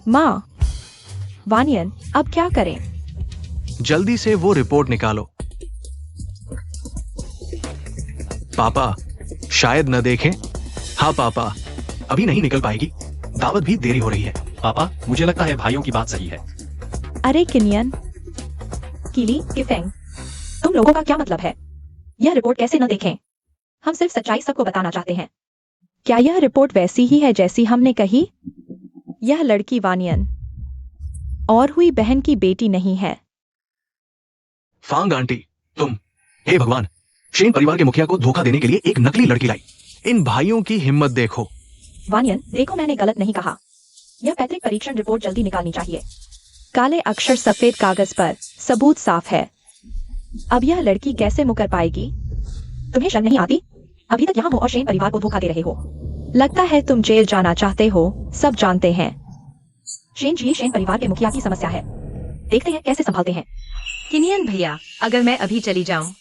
माँ, वानियन, अब क्या करें? जल्दी से वो रिपोर्ट निकालो। पापा, शायद न देखें। हाँ पापा, अभी नहीं निकल पाएगी, दावत भी देरी हो रही है। पापा, मुझे लगता है भाइयों की बात सही है। अरे किनियन, कीली, किफेंग, तुम लोगों का क्या मतलब है? यह रिपोर्ट कैसे न देखें? हम सिर्फ सच्चाई सबको बताना चाहते हैं। क्या यह रिपोर्ट वैसी ही है जैसी हमने कही? यह लड़की वानियन और हुई बहन की बेटी नहीं है। फांग आंटी, तुम, हे भगवान, शेन परिवार के मुखिया को धोखा देने के लिए एक नकली लड़की लाई। इन भाइयों की हिम्मत देखो। वानियन, देखो मैंने गलत नहीं कहा। यह पैतृक परीक्षण रिपोर्ट जल्दी निकालनी चाहिए। काले अक्षर सफेद कागज पर, सबूत साफ है। अब यह लड़की कैसे मुकर पाएगी? तुम्हें शर्म नहीं आती? अभी तक यहाँ हो और शेन परिवार को धोखा दे रहे हो। लगता है तुम जेल जाना चाहते हो, सब जानते हैं। शेन जी शेन परिवार के मुखिया की समस्या है, देखते हैं कैसे संभालते हैं। किनियन भैया, अगर मैं अभी चली जाऊं,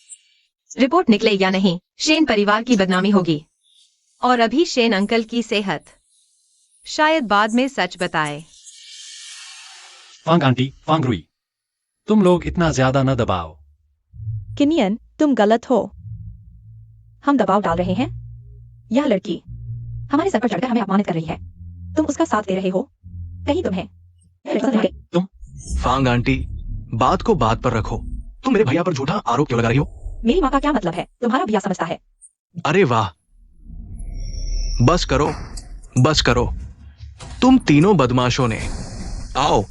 रिपोर्ट निकले या नहीं, शेन परिवार की बदनामी होगी। और अभी शेन अंकल की सेहत शायद बाद में सच बताए। फांग आंटी, फांग रुई, तुम लोग इतना ज्यादा न दबाओ। किनियन, तुम गलत हो। हम दबाव डाल रहे हैं। यह लड़की हमारे सर पर चढ़कर हमें अपमानित कर रही है। तुम उसका साथ दे रहे हो। कहीं तुम्हें फांग आंटी, बात को बात पर रखो। तुम मेरे भैया पर झूठा आरोप क्यों लगा रही हो? मेरी माँ का क्या मतलब है? तुम्हारा भैया समझता है। अरे वाह, बस करो, बस करो। तुम तीनों बदमाशों ने, आओ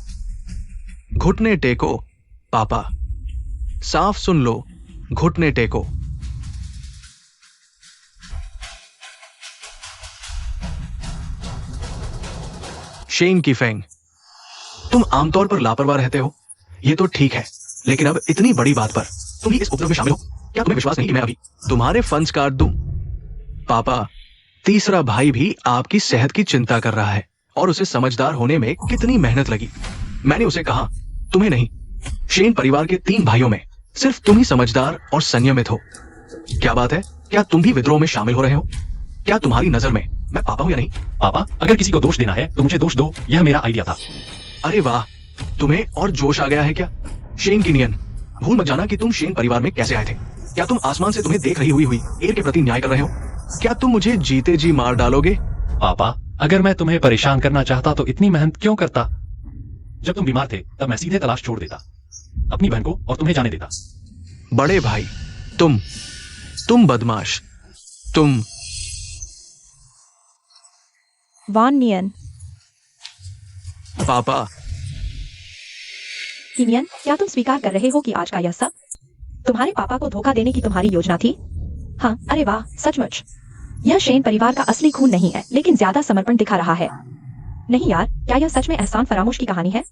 घुटने टेको। पापा, साफ सुन लो, घुटने टेको। शेन कीफेंग, तुम आमतौर पर लापरवाह रहते हो, ये तो ठीक है, लेकिन अब इतनी बड़ी बात पर तुम ही इस उपद्रव में शामिल हो। क्या तुम्हें विश्वास नहीं कि मैं अभी तुम्हारे फंड्स काट दूं? पापा, तीसरा भाई भी आपकी सेहत की चिंता कर रहा है और उसे समझदार होने में कितनी मेहनत लगी। मैंने उसे कहा, तुम्हें नहीं, शेन परिवार के 3 भाइयों में सिर्फ तुम ही समझदार और संयमित हो। क्या बात है? क्या तुम भी विद्रोह में शामिल हो रहे हो? क्या तुम्हारी नजर में मैं पापा हूं या नहीं? पापा, अगर किसी को दोष देना है तो मुझे दोष दो, यह मेरा आइडिया था। अरे वाह, तुम्हें और जोश आ गया है क्या? शेन किनियन, भूल मत जाना कि तुम शेन परिवार में कैसे आए थे। क्या तुम आसमान से तुम्हें देख रही हुई एयर के प्रति न्याय कर रहे हो? क्या तुम मुझे जीते जी मार डालोगे? पापा, अगर मैं तुम्हें परेशान करना चाहता तो इतनी मेहनत क्यों करता? जब तुम बीमार थे तब मैं सीधे तलाश छोड़ देता, अपनी बहन को, और तुम्हें जाने देता। बड़े भाई, तुम बदमाश, तुम। वानियन, पापा, किनियन, क्या तुम स्वीकार कर रहे हो कि आज का यह सब तुम्हारे पापा को धोखा देने की तुम्हारी योजना थी? हाँ, अरे वाह, सचमुच। यह शेन परिवार का असली खून नहीं है, लेकिन ज्यादा समर्पण दिखा रहा है। नहीं यार, क्या यह सच में एहसान फरामोश की कहानी है?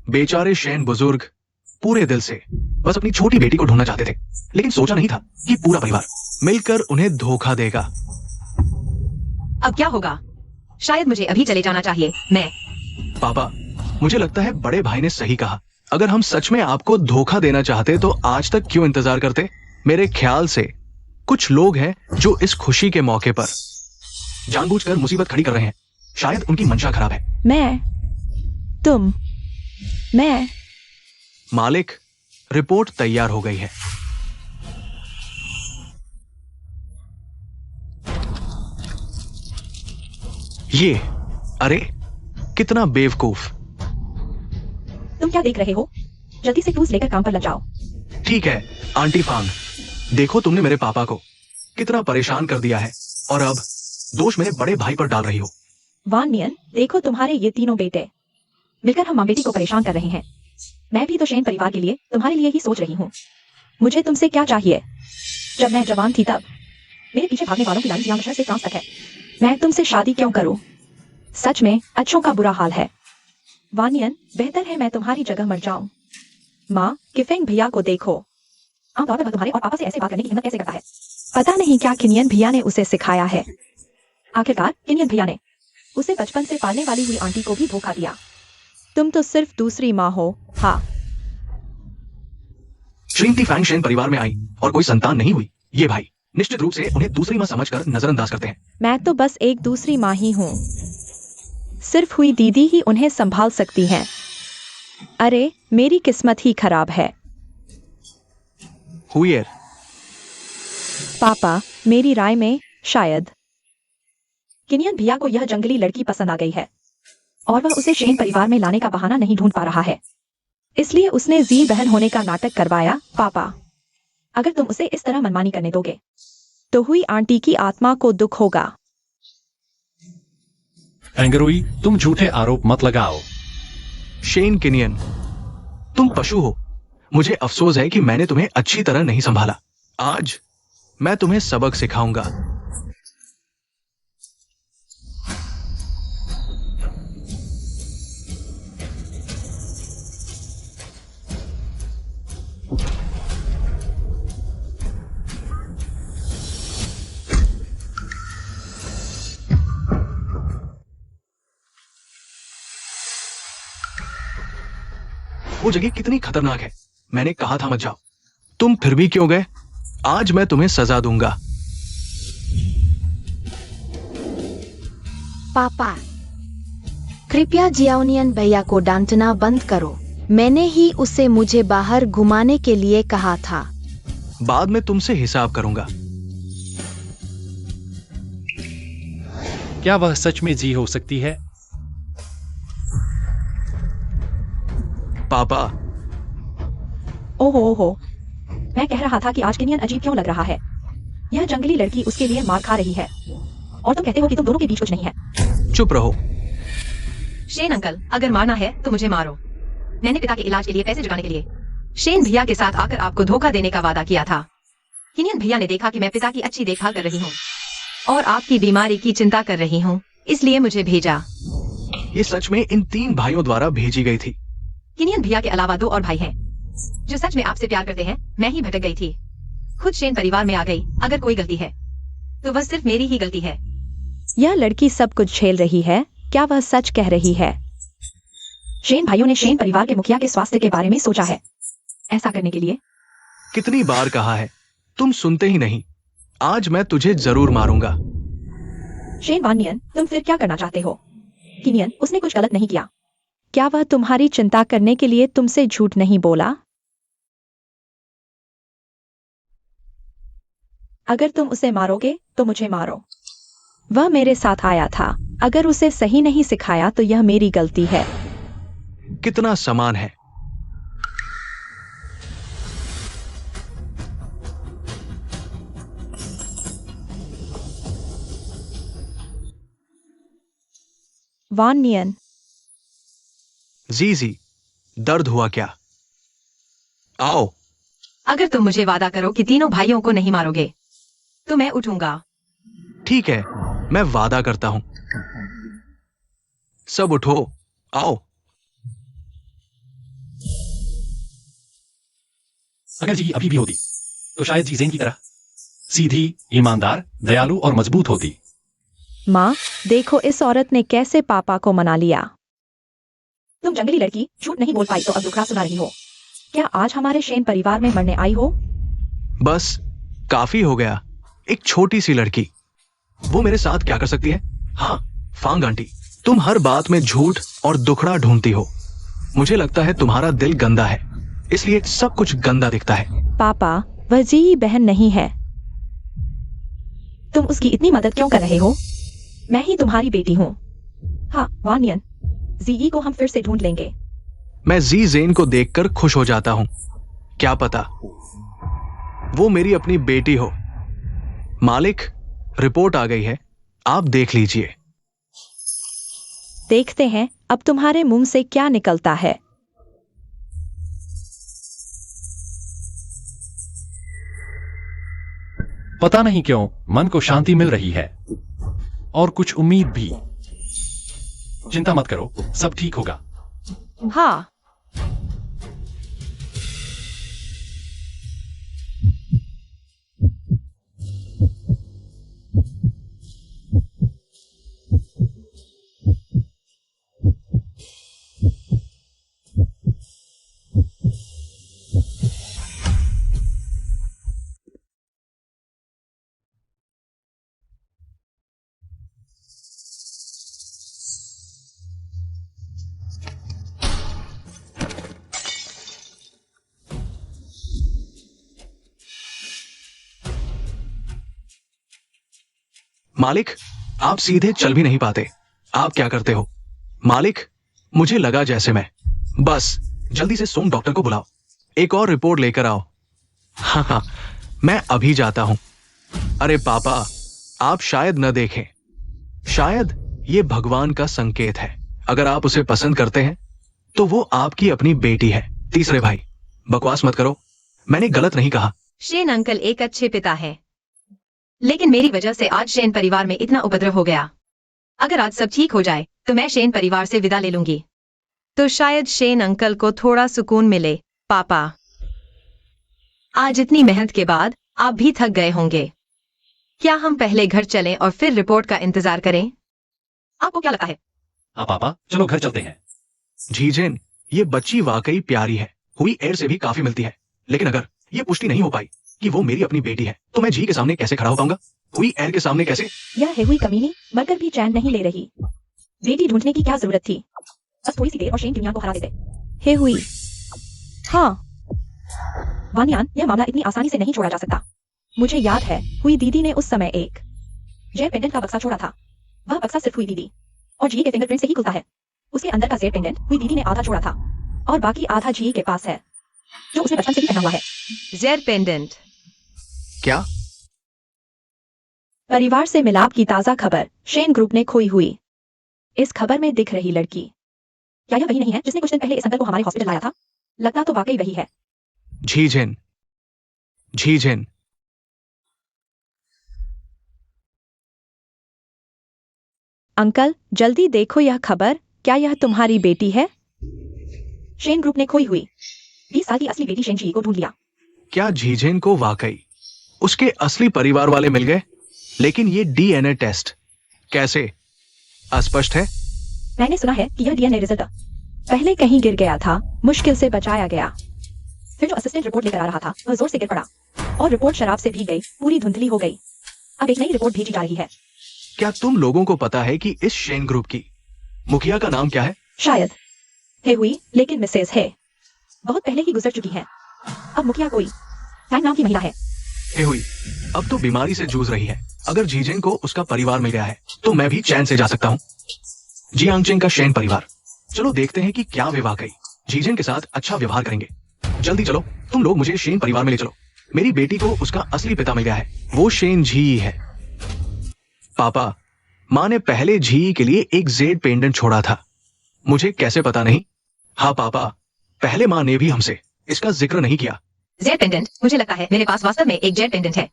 बेचारे शेन बुजुर्ग पूरे दिल से बस अपनी छोटी बेटी को ढूंढना चाहते थे, लेकिन सोचा नहीं था कि पूरा परिवार मिलकर उन्हें धोखा देगा। अब क्या होगा? शायद मुझे अभी चले जाना चाहिए। मैं पापा, मुझे लगता है बड़े भाई ने सही कहा। अगर हम सच में आपको धोखा देना चाहते तो आज तक क्यों इंतजार करते? मेरे ख्याल से कुछ लोग हैं जो इस खुशी के मौके पर जानबूझकर मुसीबत खड़ी कर रहे हैं। शायद उनकी मंशा खराब है। मैं मालिक, रिपोर्ट तैयार हो गई है। ये, अरे कितना बेवकूफ। तुम क्या देख रहे हो? जल्दी से टूल्स लेकर काम पर लग जाओ। ठीक है आंटी फांग, देखो तुमने मेरे पापा को कितना परेशान कर दिया है और अब दोष मेरे बड़े भाई पर डाल रही हो। वान नियन, देखो तुम्हारे ये तीनों बेटे मिलकर हम माँ बेटी को परेशान कर रहे हैं। मैं भी तो शेन परिवार के लिए तुम्हारे लिए ही सोच रही हूँ। मुझे तुमसे क्या चाहिए? जब मैं जवान थी तब मेरे पीछे भागने वालों की लाइन जियांग से फ्रांस तक है। मैं तुमसे शादी क्यों करूं? सच में अच्छों का बुरा हाल है। वानियन, बेहतर है मैं तुम्हारी जगह मर जाऊं। माँ, किफेंग भैया को देखो। आमतौर पर वह तुम्हारे और पापा से ऐसे बात करने की हिम्मत कैसे करता है? पता नहीं क्या किनियन भैया ने उसे सिखाया है। आखिरकार किनियन भैया ने उसे बचपन से पालने वाली हुई आंटी को भी धोखा दिया। तुम तो सिर्फ दूसरी माँ हो। हाँ, श्रीमती फैंग शेन परिवार में आई और कोई संतान नहीं हुई। ये भाई निश्चित रूप से उन्हें दूसरी माँ समझकर नजरअंदाज करते हैं। मैं तो बस एक दूसरी माँ ही हूँ। सिर्फ हुई दीदी ही उन्हें संभाल सकती हैं। अरे, मेरी किस्मत ही खराब है। हुईर, पापा, मेरी राय में शायद किनियन भैया को यह जंगली लड़की पसंद आ गई है और वह उसे शेन परिवार में लाने का बहाना नहीं ढूंढ पा रहा है। इसलिए उसने जी बहन होने का नाटक करवाया। पापा, अगर तुम उसे इस तरह मनमानी करने दोगे तो हुई आंटी की आत्मा को दुख होगा। एंगरोई, तुम झूठे आरोप मत लगाओ। शेन किनियन, तुम पशु हो। मुझे अफसोस है कि मैंने तुम्हें अच्छी तरह नहीं संभाला। आज मैं तुम्हें सबक सिखाऊंगा। वो जगह कितनी खतरनाक है। मैंने कहा था मत जाओ। तुम फिर भी क्यों गए? आज मैं तुम्हें सजा दूंगा। पापा, कृपया जियाओनियन भैया को डांटना बंद करो। मैंने ही उसे मुझे बाहर घुमाने के लिए कहा था। बाद में तुमसे हिसाब करूंगा। क्या वह सच में जी हो सकती है? पापा, ओहो ओहो, मैं कह रहा था कि आज किनियन अजीब क्यों लग रहा है। यह जंगली लड़की उसके लिए मार खा रही है और तुम कहते हो कि तुम दोनों के बीच कुछ नहीं है। चुप रहो। शेन अंकल, अगर मारना है तो मुझे मारो। मैंने पिता के इलाज के लिए पैसे जुटाने के लिए शेन भैया के साथ आकर आपको धोखा देने का वादा किया था। किनियन भैया ने देखा कि मैं पिता की अच्छी देखभाल कर रही हूँ और आपकी बीमारी की चिंता कर रही हूँ, इसलिए मुझे भेजा। ये सच में इन 3 भाइयों द्वारा भेजी गई थी। किनियन भैया के अलावा 2 और भाई हैं जो सच में आपसे प्यार करते हैं। मैं ही भटक गई थी, खुद शेन परिवार में आ गई। अगर कोई गलती है तो बस सिर्फ मेरी ही गलती है। यह लड़की सब कुछ झेल रही है। क्या वह सच कह रही है? शेन भाइयों ने शेन परिवार के मुखिया के स्वास्थ्य के बारे में सोचा है। ऐसा करने के लिए कितनी बार कहा है, तुम सुनते ही नहीं। आज मैं तुझे जरूर मारूंगा। शेन वानियन, तुम फिर क्या करना चाहते हो? किनियन, उसने कुछ गलत नहीं किया। क्या वह तुम्हारी चिंता करने के लिए तुमसे झूठ नहीं बोला? अगर तुम उसे मारोगे तो मुझे मारो। वह मेरे साथ आया था। अगर उसे सही नहीं सिखाया तो यह मेरी गलती है। कितना समान है। वान नियन, जी, दर्द हुआ क्या? आओ। अगर तुम मुझे वादा करो कि तीनों भाइयों को नहीं मारोगे तो मैं उठूंगा। ठीक है, मैं वादा करता हूं। सब उठो, आओ। अगर जी अभी भी होती तो शायद जी ज़ेन की तरह सीधी, ईमानदार, दयालु और मजबूत होती। माँ, देखो इस औरत ने कैसे पापा को मना लिया। तुम जंगली लड़की झूठ नहीं बोल पाई तो अब दुखड़ा सुना रही हो। क्या आज हमारे शेन परिवार में मरने आई हो? बस काफी हो गया। एक छोटी सी लड़की, वो मेरे साथ क्या कर सकती है? हाँ, फांग आंटी, तुम हर बात में झूठ और दुखड़ा ढूंढती हो। मुझे लगता है तुम्हारा दिल गंदा है। इसलिए सब कुछ गंदा दिखता है। पापा, वह जी बहन नहीं है। तुम उसकी इतनी मदद क्यों कर रहे हो? मैं ही तुम्हारी बेटी हूँ। हाँ वानियन, जी को हम फिर से ढूंढ लेंगे। मैं जी जेन को देखकर खुश हो जाता हूं। क्या पता वो मेरी अपनी बेटी हो। मालिक, रिपोर्ट आ गई है, आप देख लीजिए। देखते हैं अब तुम्हारे मुंह से क्या निकलता है। पता नहीं क्यों मन को शांति मिल रही है और कुछ उम्मीद भी। चिंता मत करो, सब ठीक होगा। हाँ, मालिक, आप सीधे चल भी नहीं पाते। आप क्या करते हो? मालिक, मुझे लगा जैसे मैं। बस जल्दी से सोम डॉक्टर को बुलाओ, एक और रिपोर्ट लेकर आओ। हाँ हाँ, मैं अभी जाता हूं। अरे पापा, आप शायद न देखें। शायद ये भगवान का संकेत है। अगर आप उसे पसंद करते हैं तो वो आपकी अपनी बेटी है। तीसरे भाई, बकवास मत करो, मैंने गलत नहीं कहा। शेन अंकल एक अच्छे पिता है, लेकिन मेरी वजह से आज शेन परिवार में इतना उपद्रव हो गया। अगर आज सब ठीक हो जाए तो मैं शेन परिवार से विदा ले लूंगी, तो शायद शेन अंकल को थोड़ा सुकून मिले। पापा, आज इतनी मेहनत के बाद आप भी थक गए होंगे। क्या हम पहले घर चलें और फिर रिपोर्ट का इंतजार करें? आपको क्या लगता है? हाँ पापा, चलो घर चलते हैं। जीजेन, ये बच्ची वाकई प्यारी है। हुई एयर से भी काफी मिलती है, लेकिन अगर ये पुष्टि नहीं हो पाई कि वो मेरी अपनी बेटी है तो मैं जी के सामने कैसे खड़ा हो पाऊंगा? हुई एयर के सामने कैसे? यह है हुई कमीनी, मगर भी चैन नहीं ले रही। बेटी ढूंढने की क्या जरूरत थी? बस थोड़ी सी देर और शेन दुनिया को हरा देते। हे हुई। हाँ वानियान, यह मामला इतनी आसानी से नहीं छोड़ा जा सकता। मुझे याद है हुई दीदी ने उस समय एक जेड पेंडेंट का बक्सा छोड़ा था। वह बक्सा सिर्फ हुई दीदी और जी के फिंगरप्रिंट से ही खुलता है। उसके अंदर का जेड पेंडेंट हुई दीदी ने आधा छोड़ा था और बाकी आधा जी के पास है, जो उसने बचपन से ही पहना हुआ है। Z pendant? क्या? परिवार से मिलाप की ताजा खबर, शेन ग्रुप ने खोई हुई। इस खबर में दिख रही लड़की, क्या यह वही नहीं है जिसने कुछ दिन पहले इस अंकल को हमारे हॉस्पिटल लाया था? लगता तो वाकई वही है। झीझेन, झीझेन। अंकल जल्दी देखो यह खबर, क्या यह तुम्हारी बेटी है? शेन ग्रुप ने खोई हुई 20 साल की असली बेटी शेन जी को ढूंढ लिया। क्या झीझेन को वाकई उसके असली परिवार वाले मिल गए? लेकिन ये डीएनए टेस्ट कैसे? अस्पष्ट है। मैंने सुना है कि यह डीएनए रिजल्ट पहले कहीं गिर गया था, मुश्किल से बचाया गया। फिर जो असिस्टेंट रिपोर्ट लेकर आ रहा था वह जोर से गिर पड़ा और रिपोर्ट शराब से भीग गई, पूरी धुंधली हो गई। अब एक नई रिपोर्ट भेजी जा रही है। क्या तुम लोगों को पता है कि इस शेन ग्रुप की मुखिया का नाम क्या है? शायद है हुई, लेकिन मिसेज है बहुत पहले ही गुजर चुकी है। अब मुखिया कोई फैंग नाम की महिला है। हे हुई अब तो बीमारी से जूझ रही है। अगर जीजेन को उसका परिवार मिल गया है तो मैं भी चैन से जा सकता हूँ। जियांगचेंग का शेन परिवार, चलो देखते हैं कि क्या वे वाकई जीजेन के साथ अच्छा व्यवहार करेंगे। जल्दी चलो, तुम लोग मुझे शेन परिवार में ले चलो। मेरी बेटी को उसका असली पिता मिल गया है, वो शेन झी है। पापा, माँ ने पहले झी के लिए एक जेड पेंडेंट छोड़ा था, मुझे कैसे पता नहीं? हाँ पापा, पहले माँ ने भी हमसे इसका जिक्र नहीं किया। Z pendant? मुझे लगता है मेरे पास वास्तव में एक जेड पेंडेंट है।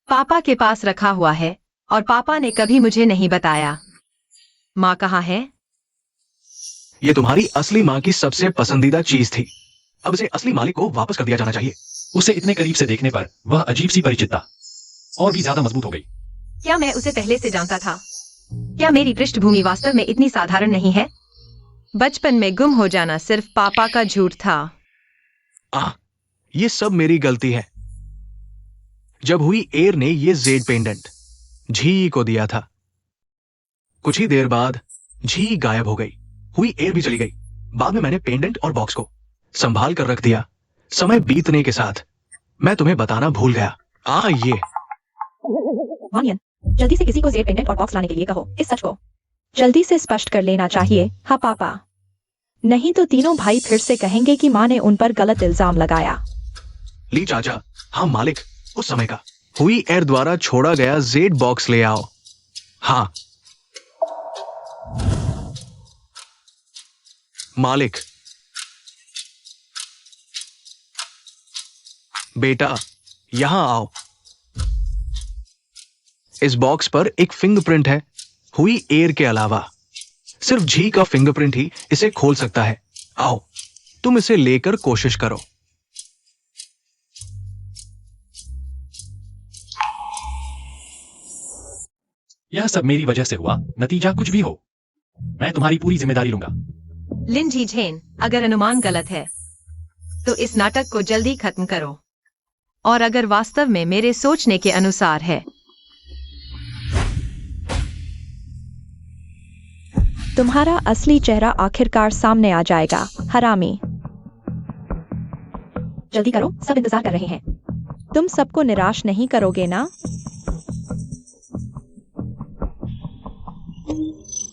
पापा के पास रखा हुआ है और पापा ने कभी मुझे नहीं बताया। माँ कहाँ है? ये तुम्हारी असली माँ की सबसे पसंदीदा चीज थी। अब इसे असली मालिक को वापस कर दिया जाना चाहिए। उसे इतने करीब से देखने पर वह अजीब सी परिचितता और भी ज्यादा मजबूत हो गई। क्या मैं उसे पहले से जानता था? क्या मेरी पृष्ठभूमि वास्तव में इतनी साधारण नहीं है? बचपन में गुम हो जाना सिर्फ पापा का झूठ था। ये सब मेरी गलती है। जब हुई एयर ने ये जेड पेंडेंट झी को दिया था, कुछ ही देर बाद झी गायब हो गई, हुई एयर भी चली गई। बाद में मैंने पेंडेंट और बॉक्स को संभाल कर रख दिया समय बीतने के साथ मैं तुम्हें बताना भूल गया। ये वानियन, जल्दी से किसी को जेड पेंडेंट और बॉक्स लाने के लिए कहो। इस सच को जल्दी से स्पष्ट कर लेना चाहिए, हाँ पापा। नहीं तो तीनों भाई फिर से कहेंगे कि माँ ने उन पर गलत इल्जाम लगाया। ली चाचा, हाँ मालिक, उस समय का हुई एयर द्वारा छोड़ा गया जेड बॉक्स ले आओ। हाँ मालिक। बेटा यहां आओ। इस बॉक्स पर एक फिंगरप्रिंट है, हुई एयर के अलावा सिर्फ जी का फिंगरप्रिंट ही इसे खोल सकता है। आओ तुम इसे लेकर कोशिश करो। यह सब मेरी वजह से हुआ, नतीजा कुछ भी हो, मैं तुम्हारी पूरी जिम्मेदारी लूंगा। लिन जी झेन, अगर अनुमान गलत है तो इस नाटक को जल्दी खत्म करो, और अगर वास्तव में मेरे सोचने के अनुसार है तुम्हारा असली चेहरा आखिरकार सामने आ जाएगा, हरामी। जल्दी करो, सब इंतजार कर रहे हैं। तुम सबको निराश नहीं करोगे ना?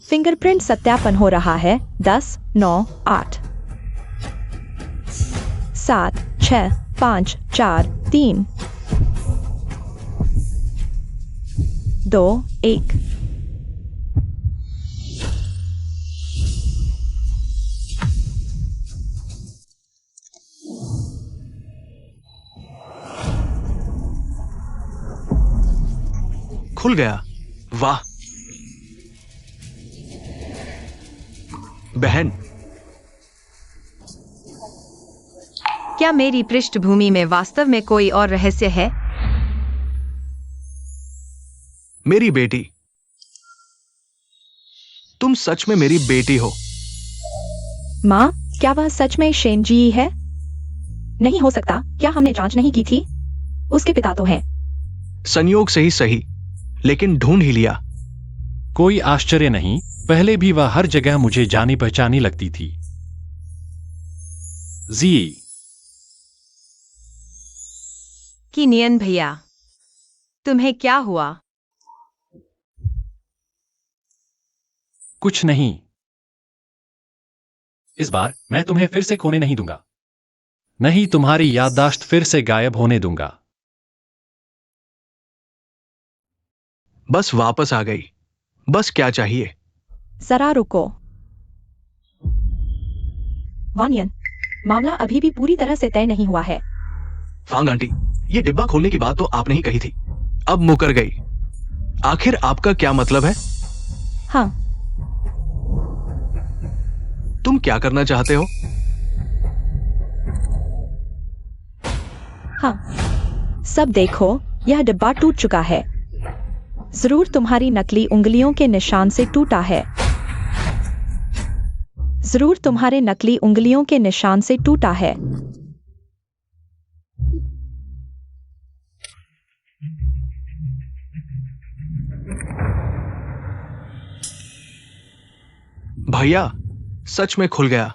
फिंगरप्रिंट सत्यापन हो रहा है। 10, 9, 8, 7, 6, 5, 4, 3, 2, 1। खुल गया, वाह। बहन, क्या मेरी पृष्ठभूमि में वास्तव में कोई और रहस्य है? मेरी बेटी, तुम सच में मेरी बेटी हो। माँ, क्या वह सच में शेनजी है? नहीं हो सकता, क्या हमने जांच नहीं की थी? उसके पिता तो हैं। संयोग से ही सही, लेकिन ढूंढ ही लिया। कोई आश्चर्य नहीं, पहले भी वह हर जगह मुझे जानी पहचानी लगती थी। जी। कि नियन भैया, तुम्हें क्या हुआ? कुछ नहीं। इस बार मैं तुम्हें फिर से खोने नहीं दूंगा, नहीं तुम्हारी याददाश्त फिर से गायब होने दूंगा। बस वापस आ गई, बस क्या चाहिए? जरा रुको। वानियन, मामला अभी भी पूरी तरह से तय नहीं हुआ है। फांग आंटी, ये डिब्बा खोलने की बात तो आपने ही कही थी, अब मुकर गई। आखिर आपका क्या मतलब है? हाँ, तुम क्या करना चाहते हो? हाँ, सब देखो, यह डिब्बा टूट चुका है। जरूर तुम्हारी नकली उंगलियों के निशान से टूटा है। जरूर तुम्हारे नकली उंगलियों के निशान से टूटा है। भैया, सच में खुल गया।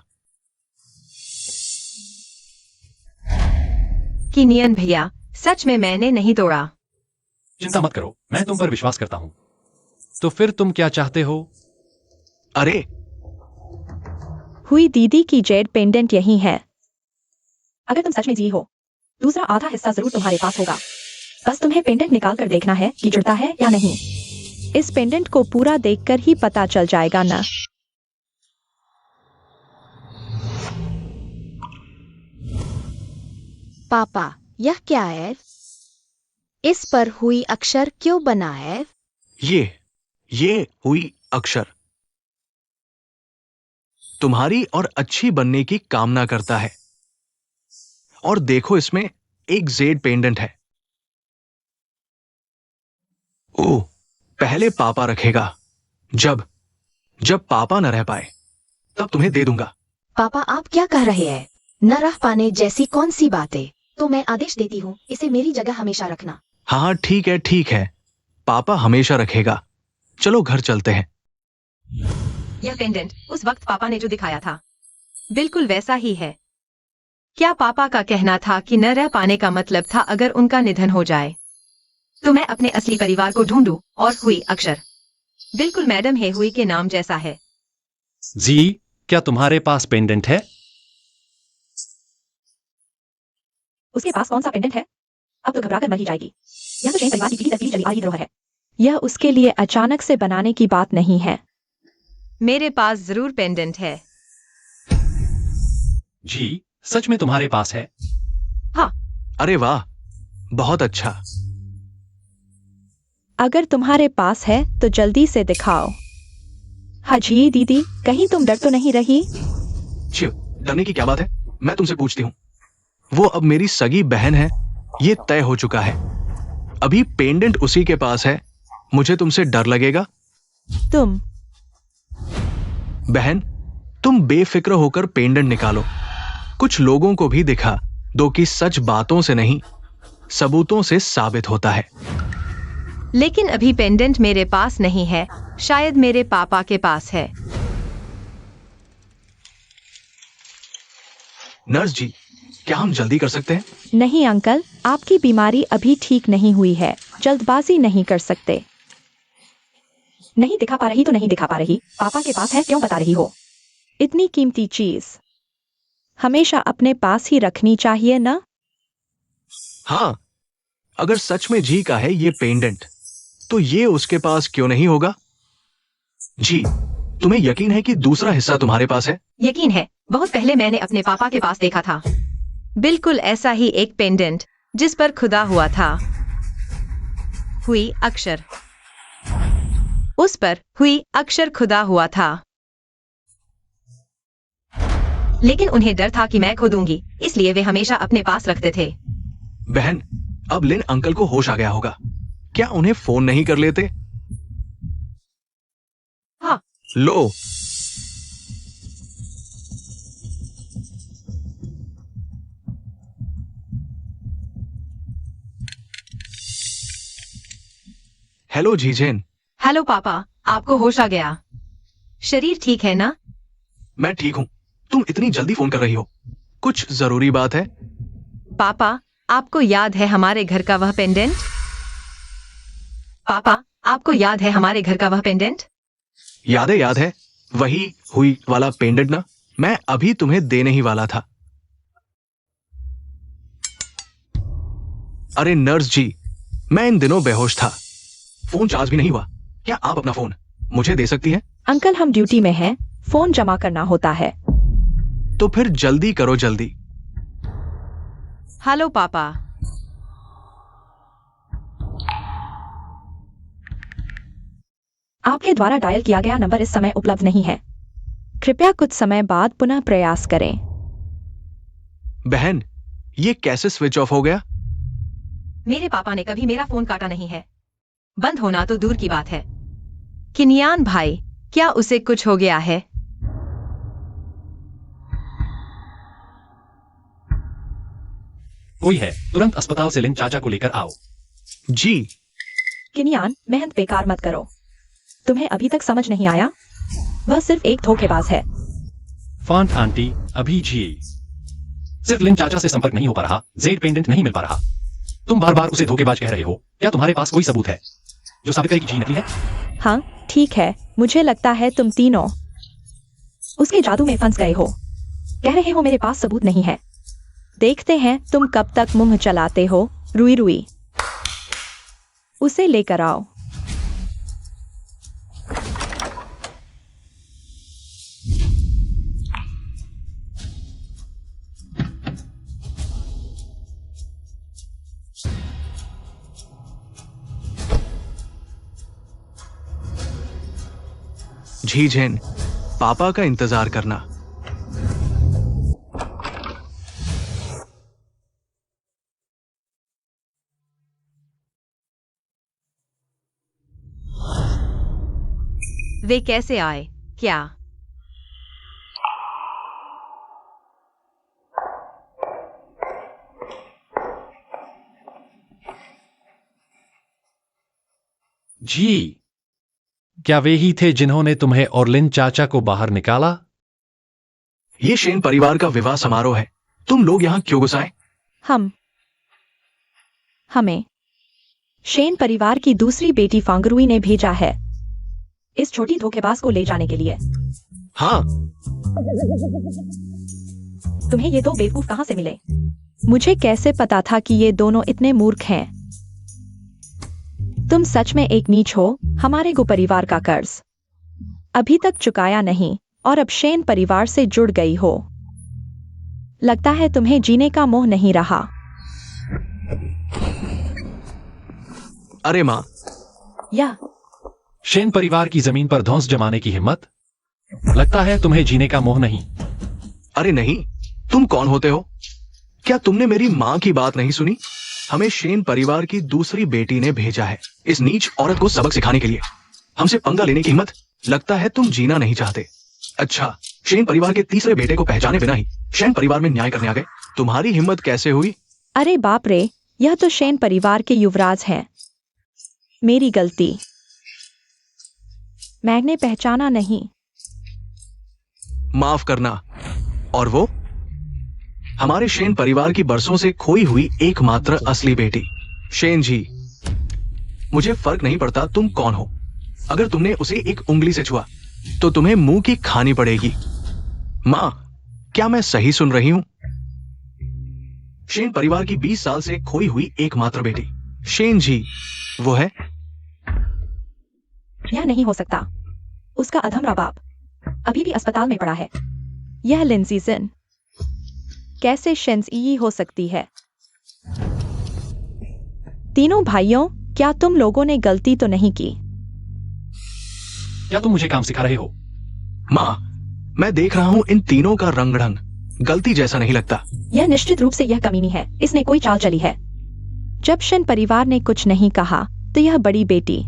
कि नियन भैया, सच में मैंने नहीं तोड़ा। चिंता मत करो, मैं तुम पर विश्वास करता हूं। तो फिर तुम क्या चाहते हो? अरे, हुई दीदी की जेड पेंडेंट यही है। अगर तुम सच में जी हो, दूसरा आधा हिस्सा जरूर तुम्हारे पास होगा। बस तुम्हें पेंडेंट निकाल कर देखना है कि जुड़ता है या नहीं। इस पेंडेंट को पूरा देखकर ही पता चल जाएगा ना। पापा, यह क्या है? इस पर हुई अक्षर क्यों बना है? ये हुई अक्षर तुम्हारी और अच्छी बनने की कामना करता है। और देखो, इसमें एक जेड पेंडेंट है। ओह, पहले पापा रखेगा। जब पापा न रह पाए तब तुम्हें दे दूंगा। पापा, आप क्या कह रहे हैं? न रह पाने जैसी कौन सी बातें? तो मैं आदेश देती हूँ, इसे मेरी जगह हमेशा रखना। हाँ, ठीक है, पापा हमेशा रखेगा। चलो घर चलते हैं। यह पेंडेंट उस वक्त पापा ने जो दिखाया था, बिल्कुल वैसा ही है। क्या पापा का कहना था कि न रह पाने का मतलब था अगर उनका निधन हो जाए? तो मैं अपने असली परिवार को ढूंढूं, और हुई अक्षर बिल्कुल मैडम है हुई के नाम जैसा है। जी, क्या तुम्हारे पास पेंडेंट है? उसके पास कौन सा पेंडेंट है? अब तो घबरा कर मर ही जाएगी। यह तो शेन परिवार की पीढ़ी दर पीढ़ी चली आ रही धरोहर है। यह उसके लिए अचानक से बनाने की बात नहीं है। मेरे पास जरूर पेंडेंट है। जी, सच में तुम्हारे पास है? अरे वाह, बहुत अच्छा। अगर तुम्हारे पास है तो जल्दी से दिखाओ। हाजी दीदी, कहीं तुम डर तो नहीं रही? शिव, डरने की क्या बात है? मैं तुमसे पूछती हूँ। वो अब मेरी सगी बहन है, ये तय हो चुका है। अभी पेंडेंट उसी के पास है, मुझे तुमसे डर लगेगा? तुम बहन, तुम बेफिक्र होकर पेंडेंट निकालो। कुछ लोगों को भी दिखा दो कि सच बातों से नहीं, सबूतों से साबित होता है। लेकिन अभी पेंडेंट मेरे पास नहीं है, शायद मेरे पापा के पास है। नर्स जी, क्या हम जल्दी कर सकते हैं? नहीं अंकल, आपकी बीमारी अभी ठीक नहीं हुई है, जल्दबाजी नहीं कर सकते। नहीं दिखा पा रही तो नहीं दिखा पा रही, पापा के पास है क्यों बता रही हो? इतनी कीमती चीज हमेशा अपने पास ही रखनी चाहिए ना? हाँ, अगर सच में जी का है ये पेंडेंट, तो ये उसके पास क्यों नहीं होगा? जी, तुम्हें यकीन है कि दूसरा हिस्सा तुम्हारे पास है? यकीन है, बहुत पहले मैंने अपने पापा के पास देखा था। बिल्कुल ऐसा ही एक पेंडेंट जिस पर खुदा हुआ था। हुई अक्षर। उस पर हुई अक्षर खुदा हुआ था। लेकिन उन्हें डर था कि मैं खो दूंगी, इसलिए वे हमेशा अपने पास रखते थे। बहन, अब लिन अंकल को होश आ गया होगा। क्या उन्हें फोन नहीं कर लेते? हाँ। लो। हेलो जीजेन। हेलो पापा, आपको होश आ गया? शरीर ठीक है ना? मैं ठीक हूं। तुम इतनी जल्दी फोन कर रही हो, कुछ जरूरी बात है? पापा, आपको याद है हमारे घर का वह पेंडेंट? पापा, आपको याद है हमारे घर का वह पेंडेंट? याद है, वही हुई वाला पेंडेंट ना? मैं अभी तुम्हें देने ही वाला था। अरे नर्स जी, मैं इन दिनों बेहोश था, फोन चार्ज भी नहीं हुआ। क्या आप अपना फोन मुझे दे सकती हैं? अंकल, हम ड्यूटी में हैं, फोन जमा करना होता है। तो फिर जल्दी करो, जल्दी। हेलो पापा। आपके द्वारा डायल किया गया नंबर इस समय उपलब्ध नहीं है। कृपया कुछ समय बाद पुनः प्रयास करें। बहन, ये कैसे स्विच ऑफ हो गया? मेरे पापा ने कभी मेरा फोन काटा नहीं है। बंद होना तो दूर की बात है। किनियान भाई, क्या उसे कुछ हो गया है? कोई है, तुरंत अस्पताल से लिन चाचा को लेकर आओ। जी। किनियान, मेहनत बेकार मत करो। तुम्हें अभी तक समझ नहीं आया? वह सिर्फ एक धोखेबाज है। फॉन्ट आंटी, अभी जी। सिर्फ लिन चाचा से संपर्क नहीं हो पा रहा, जेड पेंडेंट नहीं मिल पा रहा। तुम बार बार उसे धोखेबाज कह रहे हो। क्या तुम्हारे पास कोई सबूत है जो साबित करे कि जी नकली है? हाँ, ठीक है, मुझे लगता है तुम तीनों उसके जादू में फंस गए हो। कह रहे हो मेरे पास सबूत नहीं है। देखते हैं तुम कब तक मुंह चलाते हो। रुई रुई, उसे लेकर आओ। झीझेन, पापा का इंतजार करना। वे कैसे आए? क्या जी, क्या वे ही थे जिन्होंने तुम्हें और लिन चाचा को बाहर निकाला? ये शेन परिवार का विवाह समारोह है। तुम लोग यहाँ क्यों घुस आए? हमें शेन परिवार की दूसरी बेटी फांगरुई ने भेजा है इस छोटी धोखेबाज को ले जाने के लिए। हाँ, तुम्हें ये दो बेवकूफ कहां से मिले? मुझे कैसे पता था कि ये दोनों इतने मूर्ख हैं? तुम सच में एक नीच हो। हमारे गो परिवार का कर्ज अभी तक चुकाया नहीं और अब शेन परिवार से जुड़ गई हो। लगता है तुम्हें जीने का मोह नहीं रहा। अरे माँ, या शेन परिवार की जमीन पर धौंस जमाने की हिम्मत? लगता है तुम्हें जीने का मोह नहीं। अरे नहीं, तुम कौन होते हो? क्या तुमने मेरी माँ की बात नहीं सुनी? हमें शेन परिवार की दूसरी बेटी ने भेजा है इस नीच औरत को सबक सिखाने के लिए। हमसे पंगा लेने की हिम्मत? लगता है तुम जीना नहीं चाहते। अच्छा, शेन परिवार के तीसरे बेटे को पहचाने बिना ही शेन परिवार में न्याय करने आ गए। तुम्हारी हिम्मत कैसे हुई? अरे बाप रे, यह तो शेन परिवार के युवराज हैं। मेरी गलती, मैंने पहचाना नहीं। माफ करना। और वो हमारे शेन परिवार की बरसों से खोई हुई एकमात्र असली बेटी शेन जी। मुझे फर्क नहीं पड़ता तुम कौन हो। अगर तुमने उसे एक उंगली से छुआ तो तुम्हें मुंह की खानी पड़ेगी। मां, क्या मैं सही सुन रही हूं? शेन परिवार की 20 साल से खोई हुई एकमात्र बेटी शेन जी वो है? यह नहीं हो सकता। उसका अधमरा बाप अभी भी अस्पताल में पड़ा है। यह लिंसी जिन कैसे शेंजी हो सकती है? तीनों भाइयों, क्या तुम लोगों ने गलती तो नहीं की? क्या तुम मुझे काम सिखा रहे हो? मां, मैं देख रहा हूं इन तीनों का रंग ढंग गलती जैसा नहीं लगता। यह निश्चित रूप से यह कमीनी है। इसने कोई चाल चली है। जब शेन परिवार ने कुछ नहीं कहा तो यह बड़ी बेटी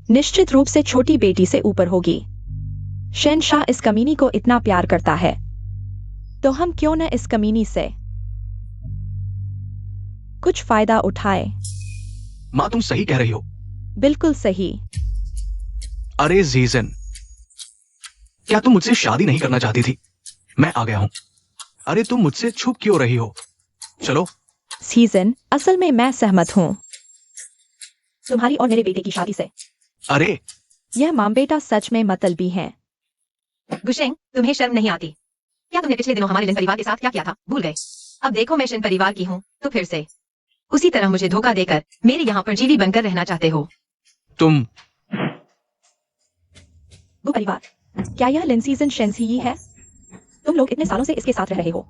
निश्चित रूप से छोटी बेटी से ऊपर होगी। शहनशाह इस कमीनी को इतना प्यार करता है तो हम क्यों न इस कमीनी से कुछ फायदा उठाए। मां, तुम सही कह रही हो। बिल्कुल सही। अरे जीजन, क्या तुम मुझसे शादी नहीं करना चाहती थी? मैं आ गया हूं। अरे तुम मुझसे छुप क्यों रही हो? चलो। सीजन, असल में मैं सहमत हूं तुम्हारी और मेरे बेटे की शादी से। अरे यह मां बेटा सच में मतलबी हैं। गुशेंग, तुम्हें शर्म नहीं आती? क्या तुमने पिछले दिनों हमारे लिन परिवार के साथ क्या किया था भूल गए? अब देखो मैं शिन परिवार की हूँ तो फिर से उसी तरह मुझे धोखा देकर मेरे यहाँ पर जीवी बनकर रहना चाहते हो। तुम वो परिवार, क्या यह लिंसीजन शेंजी है? तुम लोग इतने सालों से इसके साथ रह रहे हो।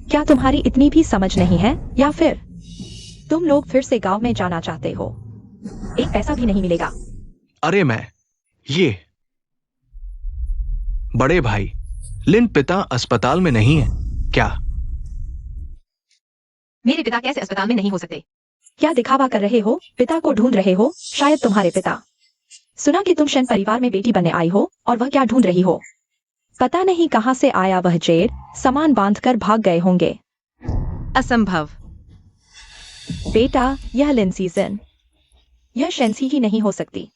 क्या तुम्हारी इतनी भी समझ नहीं है? या फिर तुम लोग फिर से गांव में जाना चाहते हो? एक पैसा भी नहीं मिलेगा। अरे मैं ये बड़े भाई, लिन पिता अस्पताल में नहीं है क्या? मेरे पिता कैसे अस्पताल में नहीं हो सकते? क्या दिखावा कर रहे हो? पिता को ढूंढ रहे हो? शायद तुम्हारे पिता। सुना कि तुम शेन परिवार में बेटी बनने आई हो और वह क्या ढूंढ रही हो? पता नहीं कहां से आया वह जेड, सामान बांधकर भाग गए होंगे। असंभव। बेटा, यह लिंसीजन, यह शेंसी ही नहीं हो सकती।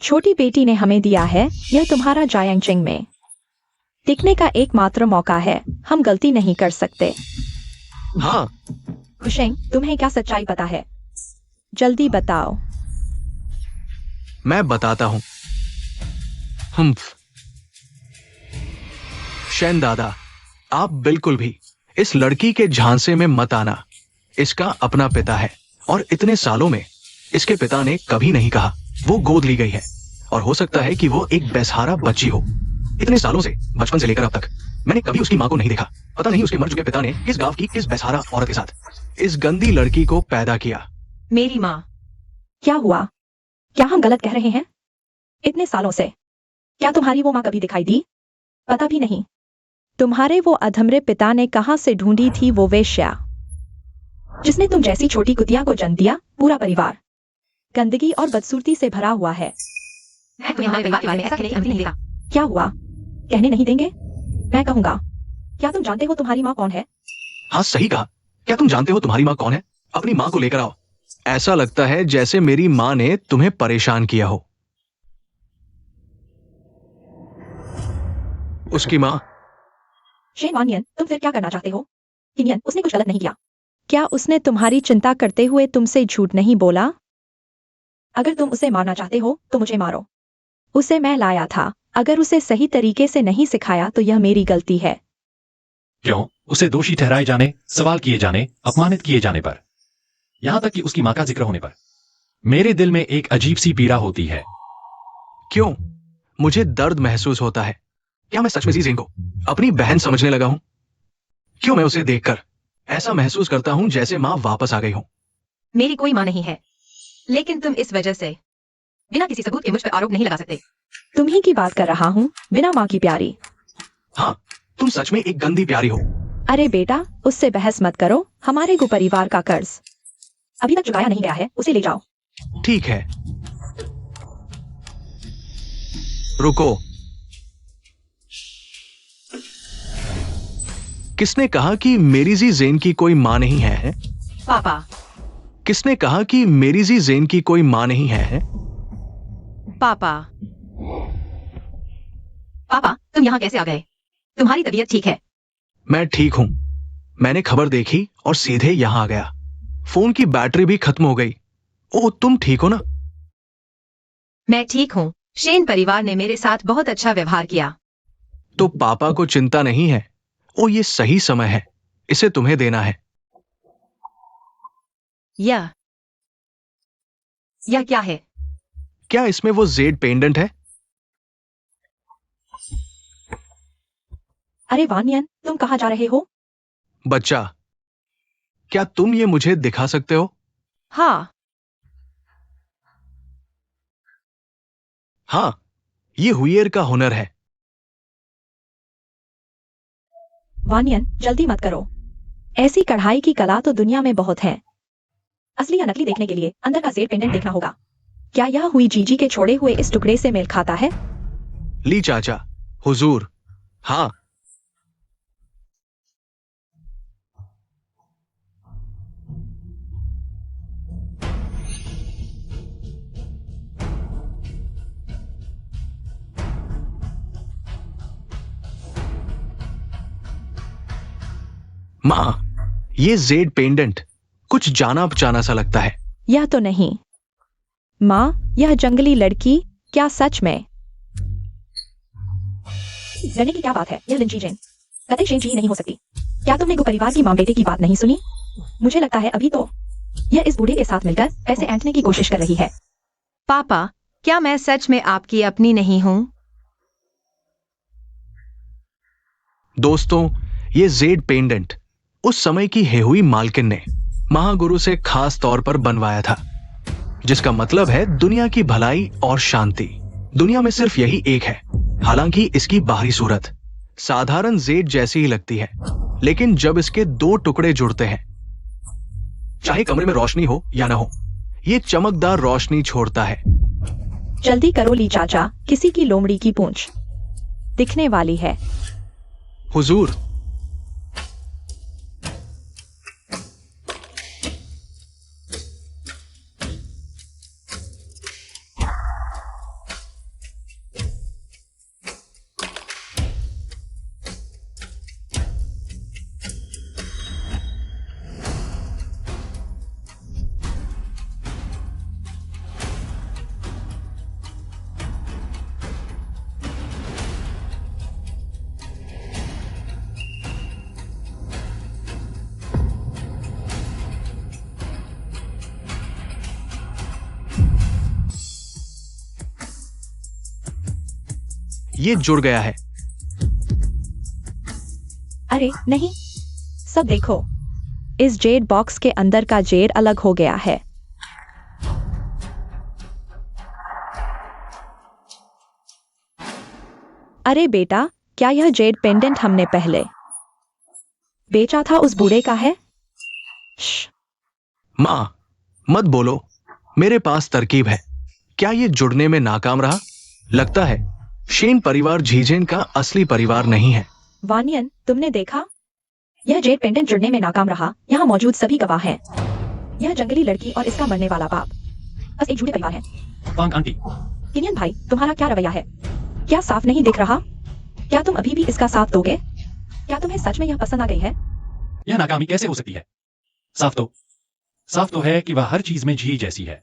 छोटी बेटी ने हमें दिया है। यह तुम्हारा जायांगचिंग में टिकने का एकमात्र मौका है। हम गलती नहीं कर सकते। हाँ, खुशेंग, तुम्हें क्या सच्चाई पता है? जल्दी बताओ। मैं बताता हूं। शेन दादा, आप बिल्कुल भी इस लड़की के झांसे में मत आना। इसका अपना पिता है और इतने सालों में इसके पिता ने कभी नहीं कहा वो गोद ली गई है। और हो सकता है कि वो एक बेसहारा बच्ची हो। इतने सालों से, बचपन से लेकर अब तक मैंने कभी उसकी मां को नहीं देखा। पता नहीं उसके मर चुके पिता ने किस गांव की किस बेसहारा औरत के साथ इस गंदी लड़की को पैदा किया। मेरी माँ। क्या हुआ? क्या हम गलत कह रहे हैं? इतने सालों से क्या तुम्हारी वो मां कभी दिखाई दी? पता भी नहीं। तुम्हारे वो अधमरे पिता ने कहां से ढूंढी थी वो वेश्या जिसने तुम जैसी छोटी कुतिया को जन्म दिया? पूरा परिवार गंदगी और बदसूरती से भरा हुआ है। मैं तुम्हें हमारे परिवार के बारे में ऐसा कहने की अनुमति नहीं देता। क्या हुआ? कहने नहीं देंगे? मैं कहूंगा। क्या तुम जानते हो तुम्हारी माँ कौन है? हाँ, सही कहा। क्या तुम जानते हो तुम्हारी माँ कौन है? अपनी माँ को लेकर आओ। ऐसा लगता है जैसे मेरी माँ ने तुम्हें परेशान किया हो। उसकी माँ शेन वानियन, तुम फिर क्या करना चाहते हो? किनियन, उसने कुछ गलत नहीं किया। क्या उसने तुम्हारी चिंता करते हुए तुमसे झूठ नहीं बोला? अगर तुम उसे मारना चाहते हो तो मुझे मारो। उसे मैं लाया था। अगर उसे सही तरीके से नहीं सिखाया तो यह मेरी गलती है। क्यों? उसे दोषी ठहराए जाने, सवाल किए जाने, अपमानित किए जाने पर, यहां तक कि उसकी मां का जिक्र होने पर मेरे दिल में एक अजीब सी पीड़ा होती है। क्यों? मुझे दर्द महसूस होता है। क्या मैं सच में जीजेन को अपनी बहन समझने लगा हूं? क्यों मैं उसे देखकर ऐसा महसूस करता हूं जैसे मां वापस आ गई हो? मेरी कोई माँ नहीं है, लेकिन तुम इस वजह से बिना किसी सबूत के मुझ पर आरोप नहीं लगा सकते। तुम्ही की बात कर रहा हूँ, बिना माँ की प्यारी। हाँ, तुम सच में एक गंदी प्यारी हो। अरे बेटा, उससे बहस मत करो। हमारे को परिवार का कर्ज अभी तक चुकाया नहीं गया है, उसे ले जाओ। ठीक है, रुको। किसने कहा कि मेरी जी जेन की कोई मां नहीं है? पापा। किसने कहा कि मेरी जी जेन की कोई मां नहीं है? पापा। पापा, तुम यहाँ कैसे आ गए? तुम्हारी तबीयत ठीक है? मैं ठीक हूं। मैंने खबर देखी और सीधे यहां आ गया। फोन की बैटरी भी खत्म हो गई। ओह, तुम ठीक हो ना? मैं ठीक हूँ। शेन परिवार ने मेरे साथ बहुत अच्छा व्यवहार किया। तो पापा को चिंता नहीं है। ओ, ये सही समय है, इसे तुम्हें देना है। यह क्या है? क्या इसमें वो जेड पेंडेंट है? अरे वानियन, तुम कहाँ जा रहे हो? बच्चा, क्या तुम ये मुझे दिखा सकते हो? हाँ। हाँ, ये हुइयर का हुनर है। वानियन, जल्दी मत करो। ऐसी कढ़ाई की कला तो दुनिया में बहुत है। असली या नकली देखने के लिए अंदर का जेड पेंडेंट देखना होगा। क्या यह हुई जीजी के छोड़े हुए इस टुकड़े से मेल खाता है? ली चाचा, हुजूर। हाँ, मां, ये जेड पेंडेंट कुछ जाना पहचाना सा लगता है। यह तो नहीं। माँ, यह जंगली लड़की क्या सच में? डरने की क्या बात है? यह लिंची जेन कतई शेन जी नहीं हो सकती। क्या तुमने गु परिवार की मां बेटे की बात नहीं सुनी? मुझे लगता है अभी तो यह इस बूढ़े के साथ मिलकर पैसे ऐंठने की कोशिश कर रही है। पापा, क्या मैं सच में आपकी अपनी नहीं हूँ? दोस्तों, ये जेड पेंडेंट उस समय की हेहुई मालकिन ने महागुरु से खास तौर पर बनवाया था, जिसका मतलब है दुनिया की भलाई और शांति। दुनिया में सिर्फ यही एक है। हालांकि इसकी बाहरी सूरत साधारण जेड जैसी ही लगती है, लेकिन जब इसके दो टुकड़े जुड़ते हैं, चाहे कमरे में रोशनी हो या ना हो, ये चमकदार रोशनी छोड़ता है। जल्दी करो ली चाचा, किसी की लोमड़ी की पूंछ दिखने वाली है। हुजूर, ये जुड़ गया है। अरे नहीं, सब देखो, इस जेड बॉक्स के अंदर का जेड अलग हो गया है। अरे बेटा, क्या यह जेड पेंडेंट हमने पहले बेचा था उस बूढ़े का है? श्श, मां, मत बोलो, मेरे पास तरकीब है। क्या ये जुड़ने में नाकाम रहा? लगता है शेन परिवार झीजेन का असली परिवार नहीं है। वानियन, तुमने देखा? यह जेड पेंडेंट जुड़ने में नाकाम रहा। यहाँ मौजूद सभी गवाह हैं। यह जंगली लड़की और इसका मरने वाला बाप बस एक झूठे परिवार है। पांग आंटी, किनियन भाई, तुम्हारा क्या रवैया है? क्या साफ नहीं दिख रहा? क्या तुम अभी भी इसका साथ दोगे? क्या तुम्हें सच में यह पसंद आ गई है? यह नाकामी कैसे हो सकती है? साफ तो है कि वह हर चीज में जी जैसी है।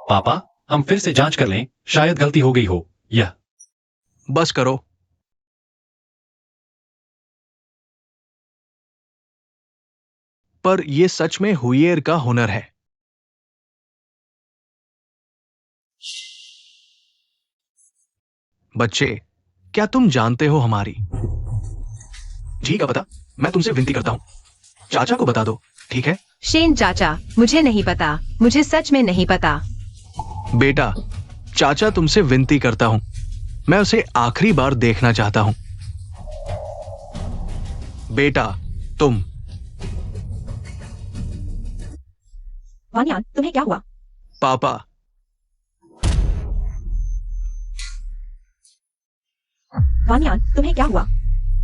पापा, हम फिर से जांच कर लें, शायद गलती हो गई हो। यह बस करो। पर यह सच में हुइयर का हुनर है। बच्चे, क्या तुम जानते हो हमारी जी का पता? मैं तुमसे विनती करता हूं, चाचा को बता दो, ठीक है? शेन चाचा, मुझे नहीं पता, मुझे सच में नहीं पता। बेटा, चाचा तुमसे विनती करता हूं, मैं उसे आखिरी बार देखना चाहता हूं। बेटा, तुम। वानियान, तुम्हें क्या हुआ? पापा। वानियान, तुम्हें क्या हुआ?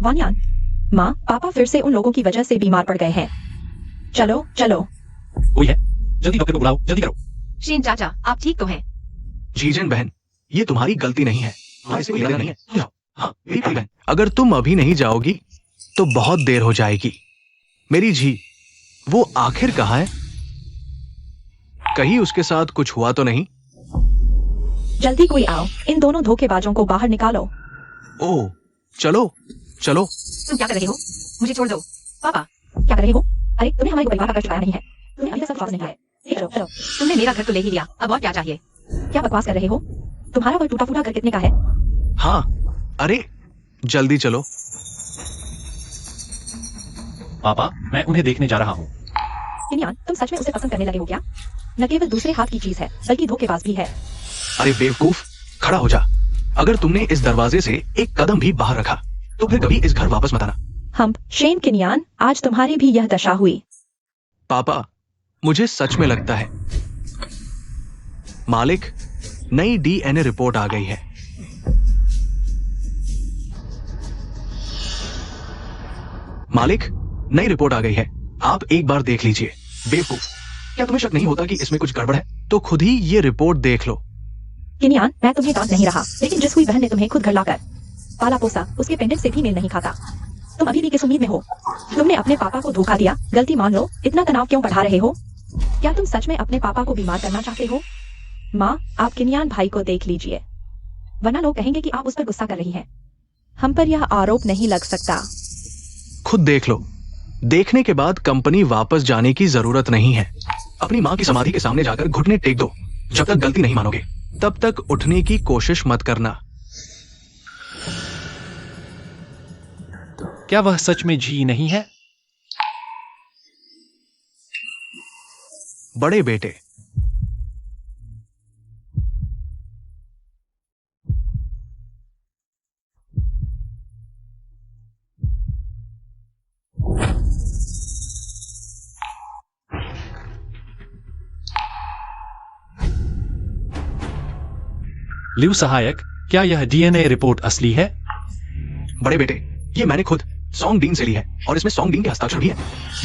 वानियान, माँ, पापा फिर से उन लोगों की वजह से बीमार पड़ गए हैं। चलो चलो। कोई है? जल्दी डॉक्टर को बुलाओ, जल्दी करो। शेन चाचा, आप ठीक तो हैं? जीजन बहन, ये तुम्हारी गलती नहीं है। हाँ, इसे कोई इरादा नहीं है। जाओ। हाँ, मेरी प्यारी बहन, अगर तुम अभी नहीं जाओगी तो बहुत देर हो जाएगी। मेरी जी, वो आखिर कहाँ है? कहीं उसके साथ कुछ हुआ तो नहीं? जल्दी कोई आओ, इन दोनों धोखेबाजों को बाहर निकालो। ओह, चलो चलो। तुम क्या कर रहे हो? मुझे छोड़ दो। पापा, क्या कर रहे हो? अरे, तुम्हें हमारे परिवार का कष्ट उठाया नहीं है। तुमने अभी तक सब वापस नहीं किया है। चलो चलो। तुमने मेरा घर तो ले ही लिया, अब और क्या चाहिए? क्या बकवास कर रहे हो? तुम्हारा वो टूटा फूटा घर कितने का है? हाँ, अरे जल्दी चलो। पापा, मैं उन्हें देखने जा रहा हूँ। किनियान, तुम सच में उसे पसंद करने लगे हो क्या? न केवल दूसरे हाथ की चीज है, बल्कि धोखेबाज भी है। अरे बेवकूफ, खड़ा हो जा। अगर तुमने इस दरवाजे से एक कदम भी बाहर रखा तो फिर कभी इस घर वापस मत आना। हम शेन किनियान, आज तुम्हारी भी यह दशा हुई। पापा, मुझे सच में लगता है। मालिक, नई डीएनए रिपोर्ट आ गई है। मालिक, नई रिपोर्ट आ गई है, आप एक बार देख लीजिए। बेवकूफ, क्या तुम्हें शक नहीं होता कि इसमें कुछ गड़बड़ है? तो खुद ही ये रिपोर्ट देख लो। किनियान, मैं तुम्हें डांट नहीं रहा, लेकिन जिस हुई बहन ने तुम्हें खुद घर लाकर पाला पोसा, उसके पेंडेंट से भी मेल नहीं खाता। तुम अभी भी किस उम्मीद में हो? तुमने अपने पापा को धोखा दिया, गलती मान लो। इतना तनाव क्यों बढ़ा रहे हो? क्या तुम सच में अपने पापा को बीमार करना चाहते हो? माँ, आप किनियान भाई को देख लीजिए, वरना लोग कहेंगे कि आप उस पर गुस्सा कर रही हैं। हम पर यह आरोप नहीं लग सकता। खुद देख लो। देखने के बाद कंपनी वापस जाने की जरूरत नहीं है। अपनी माँ की समाधि के सामने जाकर घुटने टेक दो। जब तक गलती नहीं मानोगे तब तक उठने की कोशिश मत करना। क्या वह सच में जी नहीं है? बड़े बेटे, लिव सहायक, क्या यह डीएनए रिपोर्ट असली है? बड़े बेटे, ये मैंने खुद सॉन्ग डीन से ली है और इसमें सॉन्ग डीन के हस्ताक्षर भी है।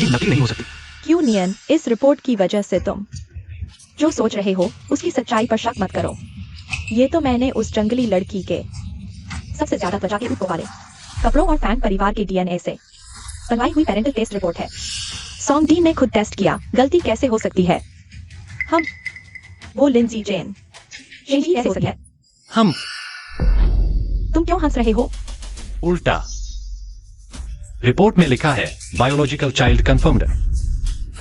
ये नकली नहीं हो सकती। क्यों नियन, इस रिपोर्ट की वजह से तुम जो सोच रहे हो उसकी सच्चाई पर शक मत करो। ये तो मैंने उस जंगली लड़की के सबसे ज्यादा त्वचा के ऊपर वाले कपड़ों और फैन परिवार के डीएनए से बनवाई हुई पेरेंटल टेस्ट रिपोर्ट है। सॉन्ग डीन ने खुद टेस्ट किया, गलती कैसे हो सकती है? हम वो लिंजी जेन शेजी कैसे हो सकती है? हम तुम क्यों हंस रहे हो? उल्टा, रिपोर्ट में लिखा है बायोलॉजिकल चाइल्ड कंफर्म्ड।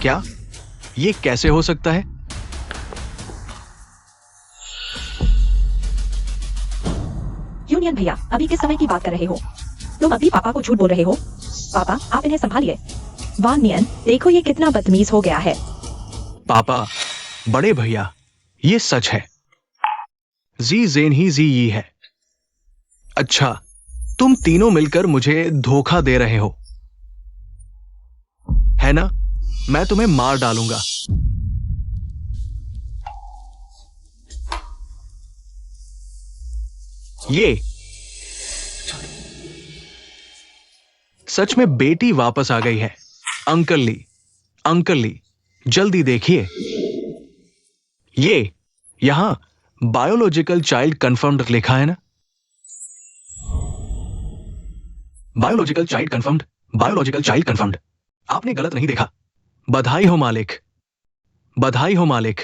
क्या ये कैसे हो सकता है? यूनियन भैया, अभी किस समय की बात कर रहे हो? तुम अभी पापा को झूठ बोल रहे हो। पापा, आप इन्हें संभालिए। वाह नियन, देखो ये कितना बदतमीज हो गया है। पापा, बड़े भैया, ये सच है। जी जेन ही जी यी है। अच्छा, तुम तीनों मिलकर मुझे धोखा दे रहे हो, है ना? मैं तुम्हें मार डालूंगा। ये सच में बेटी वापस आ गई है। अंकल ली, जल्दी देखिए। ये यहां बायोलॉजिकल चाइल्ड कंफर्म्ड लिखा है ना? Biological child confirmed, biological child confirmed. आपने गलत नहीं देखा। बधाई हो मालिक, बधाई हो मालिक।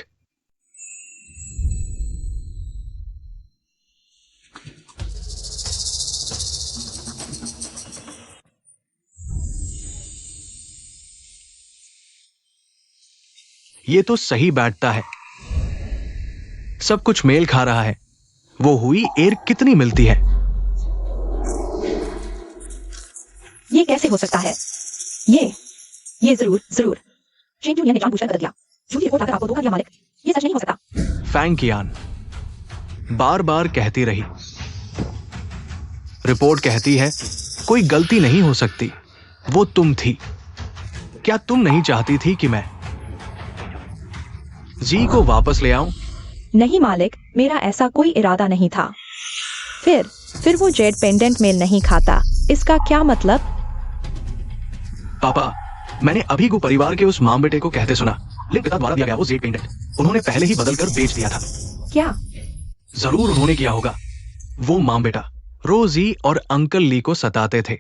ये तो सही बैठता है, सब कुछ मेल खा रहा है। वो हुई एर कितनी मिलती है? ये कैसे हो सकता है? ये जरूर जरूर शेन जूनियर ने जानबूझकर गलत किया। झूठी रिपोर्ट लाकर आपको धोखा दिया मालिक। ये सच नहीं हो सकता। फैंग कियान बार बार कहती रही। रिपोर्ट कहती है कोई गलती नहीं हो सकती, वो तुम थी। क्या तुम नहीं चाहती थी कि मैं जी को वापस ले आऊं? नहीं मालिक, मेरा ऐसा कोई इरादा नहीं था। फिर वो जेड पेंडेंट मेल नहीं खाता, इसका क्या मतलब? पापा, मैंने अभी को परिवार के उस मां बेटे को कहते सुना, लेकिन पिता द्वारा दिया गया वो जेड पेंडेंट उन्होंने पहले ही बदल कर बेच दिया था। क्या? जरूर उन्होंने किया होगा। वो मां बेटा रोजी और अंकल ली को सताते थे।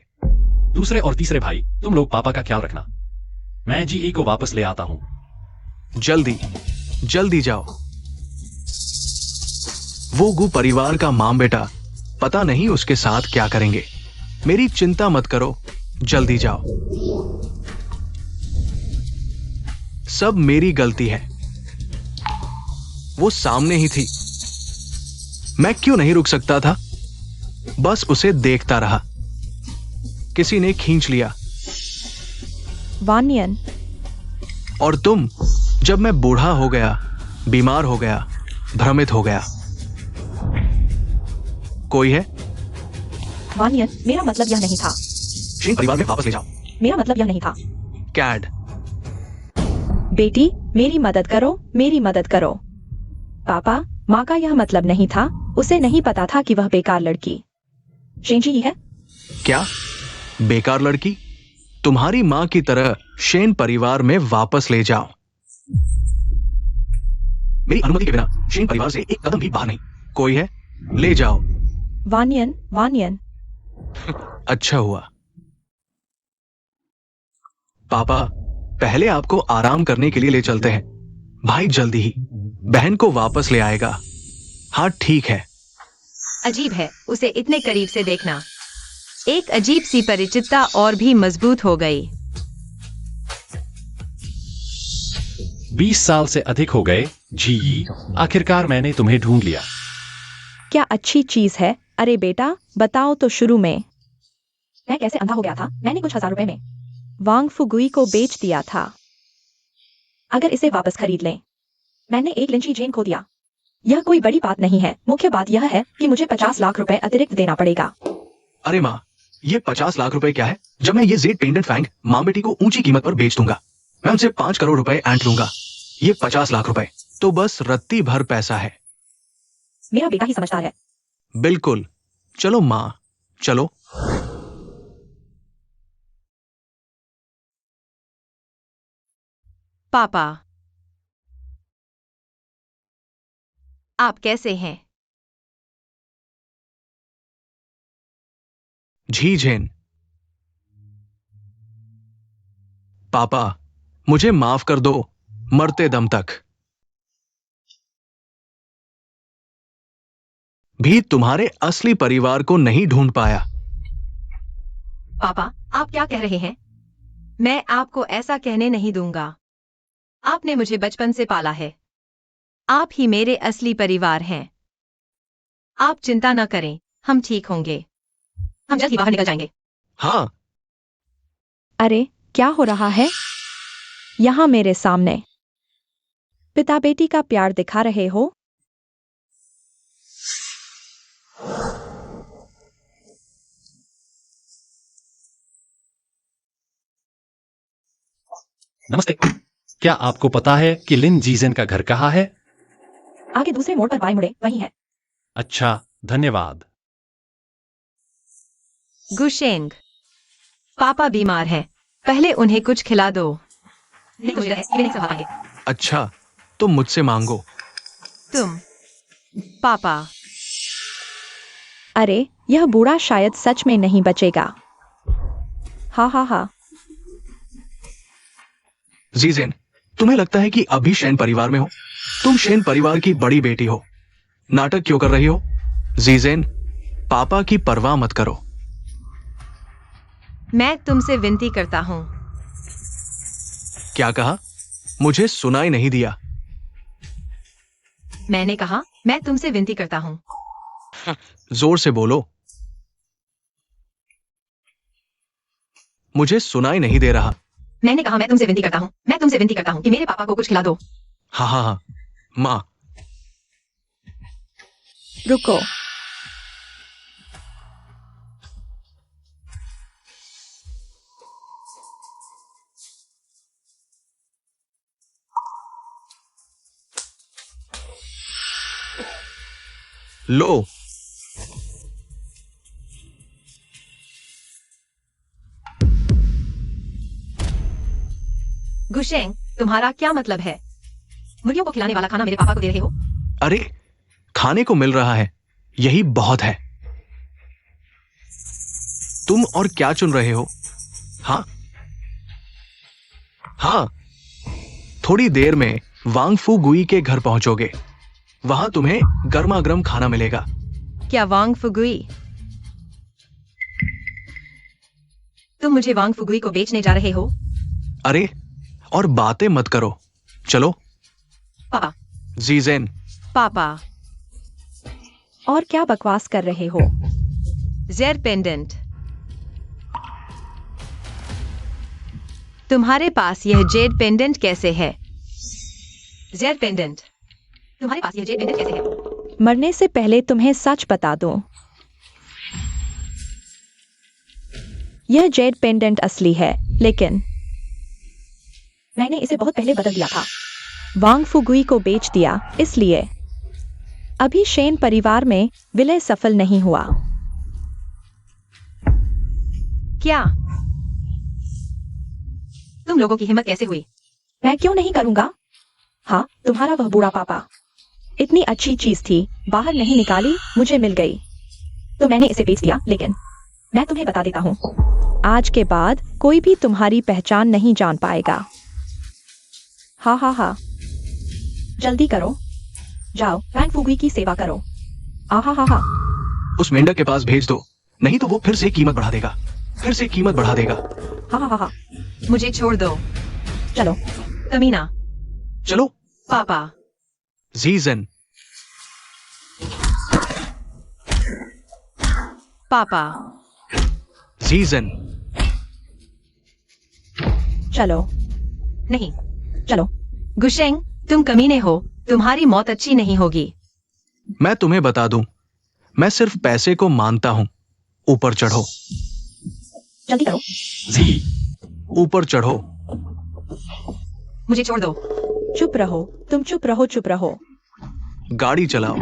दूसरे और तीसरे भाई, तुम लोग पापा का ख्याल रखना। मैं जीई को वापस ले आता हूं। जल्दी जल्दी जाओ। वो गु परिवार का मां बेटा पता नहीं उसके साथ क्या करेंगे। मेरी चिंता मत करो, जल्दी जाओ। सब मेरी गलती है। वो सामने ही थी, मैं क्यों नहीं रुक सकता था? बस उसे देखता रहा। किसी ने खींच लिया। वानियन, और तुम, जब मैं बूढ़ा हो गया, बीमार हो गया, भ्रमित हो गया। कोई है? वानियन, मेरा मतलब यह नहीं था। शेन परिवार में वापस ले जाओ। मेरा मतलब यह नहीं था। कैड, बेटी मेरी मदद करो, मेरी मदद करो। पापा, माँ का यह मतलब नहीं था, उसे नहीं पता था कि वह बेकार लड़की। शेन जी है। क्या बेकार लड़की? तुम्हारी मां की तरह शेन परिवार में वापस ले जाओ। मेरी अनुमति के बिना शेन परिवार से एक कदम भी बाहर नहीं। कोई है? ले जाओ। वानियन, वानियन, अच्छा हुआ। पापा, पहले आपको आराम करने के लिए ले चलते हैं। भाई जल्दी ही बहन को वापस ले आएगा। हाँ ठीक है। अजीब है उसे इतने करीब से देखना। एक अजीब सी परिचितता और भी मजबूत हो गई। 20 साल से अधिक हो गए जीई, आखिरकार मैंने तुम्हें ढूंढ लिया। क्या अच्छी चीज है। अरे बेटा, बताओ तो शुरू में। मैं कैसे अंधा हो गया था? मैंने कुछ हजार रुपए में वांग फुगुई को बेच दिया था। अगर इसे वापस खरीद लें। मैंने एक लिंची जेन खो दिया। यह कोई बड़ी बात नहीं है। मुख्य बात यह है कि मुझे 50 लाख रुपए अतिरिक्त देना पड़ेगा। अरे माँ, ये 50 लाख रुपए क्या है? जब मैं ये जेड पेंडेंट फैंग मां बेटी को ऊंची कीमत पर बेच दूंगा, मैं उनसे 5 करोड़ रुपए ऐंठ लूंगा। ये 50 लाख रुपए तो बस रत्ती भर पैसा है। मेरा बेटा ही समझदार है। बिल्कुल। चलो माँ, चलो। पापा, आप कैसे हैं? झीझेन, पापा मुझे माफ कर दो, मरते दम तक। भी तुम्हारे असली परिवार को नहीं ढूंढ पाया। पापा, आप क्या कह रहे हैं? मैं आपको ऐसा कहने नहीं दूंगा। आपने मुझे बचपन से पाला है। आप ही मेरे असली परिवार हैं। आप चिंता न करें, हम ठीक होंगे। हम जल्द ही बाहर निकल जाएंगे। हाँ, अरे क्या हो रहा है यहाँ मेरे सामने? पिता बेटी का प्यार दिखा रहे हो? नमस्ते। क्या आपको पता है कि लिन जीजेन का घर कहाँ है? आगे दूसरे मोड़ पर बाएं मुड़े, वही है। अच्छा, धन्यवाद। गुशेंग, पापा बीमार हैं। पहले उन्हें कुछ खिला दो। नहीं मुझे ये नहीं संभाल पाएंगे। अच्छा, तुम मुझसे मांगो। तुम, पापा, अरे यह बूढ़ा शायद सच में नहीं बचेगा। हाँ हाँ हाँ। जीजेन, तुम्हें लगता है कि अभी शेन परिवार में हो? तुम शेन परिवार की बड़ी बेटी हो। नाटक क्यों कर रही हो? जीजेन, पापा की परवाह मत करो। मैं तुमसे विनती करता हूँ। क्या कहा? मुझे सुनाई नहीं दिया। मैंने कहा मैं तुमसे विनती करता हूँ। जोर से बोलो। मुझे सुनाई नहीं दे रहा। मैंने कहा मैं तुमसे विनती करता हूँ, मैं तुमसे विनती करता हूँ कि मेरे पापा को कुछ खिला दो। हाँ हाँ हाँ, माँ। रुको। लो। गुशेंग, तुम्हारा क्या मतलब है? मुर्गियों को खिलाने वाला खाना मेरे पापा को दे रहे हो? अरे, खाने को मिल रहा है, यही बहुत है। तुम और क्या चुन रहे हो? हाँ हाँ, थोड़ी देर में वांग फू गुई के घर पहुंचोगे। वहां तुम्हें गर्मा गर्म खाना मिलेगा। क्या वांग फुगुई? तुम मुझे वांग फुगुई को बेचने जा रहे हो? अरे, और बातें मत करो, चलो। पापा। जीजेन। पापा। और क्या बकवास कर रहे हो? जेर पेंडेंट। तुम्हारे पास यह जेड पेंडेंट कैसे है? जेड पेंडेंट, तुम्हारे पास यह जेड पेंडेंट कैसे है? मरने से पहले तुम्हें सच बता दूं, यह जेड पेंडेंट असली है, लेकिन मैंने इसे बहुत पहले बदल दिया था। वांग फुगुई को बेच दिया, इसलिए अभी शेन परिवार में विलय सफल नहीं हुआ। क्या? तुम लोगों की हिम्मत कैसे हुई? मैं क्यों नहीं करूंगा? हाँ, तुम्हारा वह बूढ़ा पापा। इतनी अच्छी चीज थी, बाहर नहीं निकाली, मुझे मिल गई, तो मैंने इसे बेच दिया। लेकिन मैं तुम्हें बता देता हूँ, आज के बाद कोई भी तुम्हारी पहचान नहीं जान पाएगा। हाँ हाँ हाँ। जल्दी करो, जाओ वांग फुगुई की सेवा करो। आहा हा हा। उस मेंढक के पास भेज दो, नहीं तो वो फिर से कीमत बढ़ा देगा, फिर से कीमत बढ़ा देगा। हा हा हा हा। मुझे छोड़ दो। चलो। कमीना। चलो। पापा। जीजन। पापा। जीजन। चलो। नहीं। चलो। गुशेंग, तुम कमीने हो, तुम्हारी मौत अच्छी नहीं होगी। मैं तुम्हें बता दूं, मैं सिर्फ पैसे को मानता हूं। ऊपर चढ़ो। जल्दी करो। जी। ऊपर चढ़ो। मुझे छोड़ दो। चुप रहो, तुम चुप रहो, चुप रहो। गाड़ी चलाओ।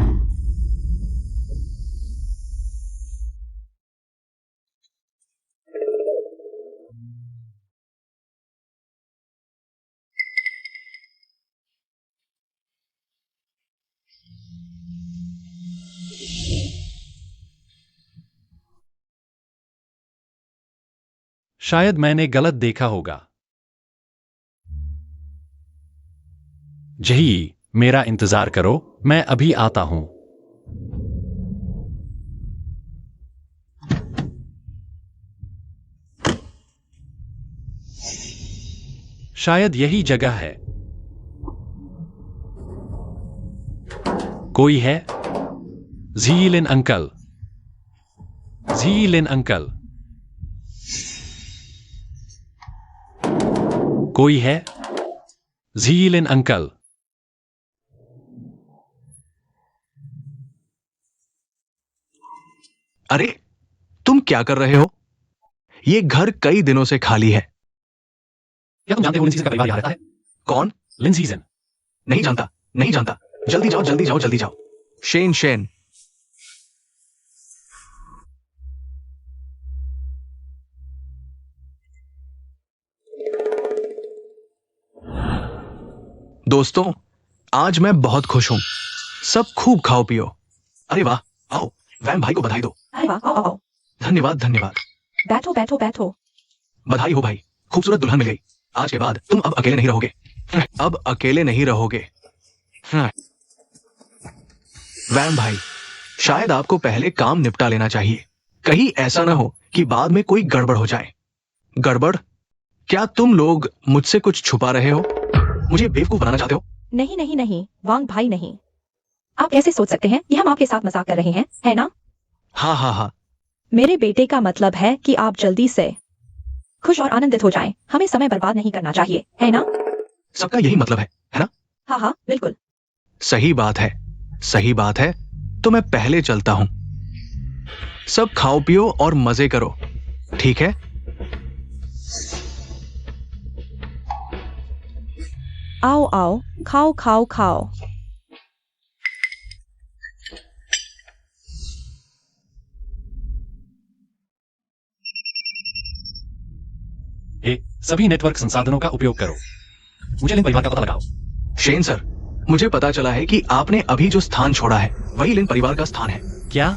शायद मैंने गलत देखा होगा। जही, मेरा इंतजार करो, मैं अभी आता हूं। शायद यही जगह है। कोई है? झीलिन अंकल। झीलिन अंकल। कोई है? झीलिन अंकल। अरे, तुम क्या कर रहे हो? ये घर कई दिनों से खाली है। क्या तुम जानते हो लिन सीजन का परिवार यहाँ रहता है? कौन? लिन सीजन। नहीं जानता, नहीं जानता। जल्दी जाओ, जल्दी जाओ, जल्दी जाओ। Shane, Shane. दोस्तों, आज मैं बहुत खुश हूं। सब खूब खाओ पियो। अरे वाह, आओ, वैम भाई को बधाई दो। अरे वाह, आओ आओ आओ। धन्यवाद, धन्यवाद। बैठो बैठो बैठो। बधाई हो भाई, खूबसूरत दुल्हन मिल गई। आज के बाद तुम अब अकेले नहीं रहोगे। अब अकेले नहीं रहोगे। वैम भाई, शायद आपको पहले काम निपटा लेना चाहिए। कहीं ऐसा ना हो कि बाद में कोई गड़बड़ हो जाए। गड़बड़? क्या तुम लोग मुझसे कुछ छुपा रहे हो? मुझे बेवकूफ बनाना चाहते हो? नहीं नहीं नहीं वांग भाई नहीं। आप ऐसे सोच सकते हैं कि हम आपके साथ मजाक कर रहे हैं, है ना? हाँ हाँ हाँ। मेरे बेटे का मतलब है कि आप जल्दी से खुश और आनंदित हो जाएं। हमें समय बर्बाद नहीं करना चाहिए, है ना? सबका यही मतलब है ना? हाँ हाँ बिल्कुल। सही बात है, सही बात है। तो मैं पहले चलता हूं। सब खाओ पियो और मजे करो, ठीक है? आओ आओ, खाओ खाओ खाओ। ए, सभी नेटवर्क संसाधनों का उपयोग करो। मुझे लिन परिवार का पता लगाओ। शेन सर, मुझे पता चला है कि आपने अभी जो स्थान छोड़ा है वही लिन परिवार का स्थान है। क्या?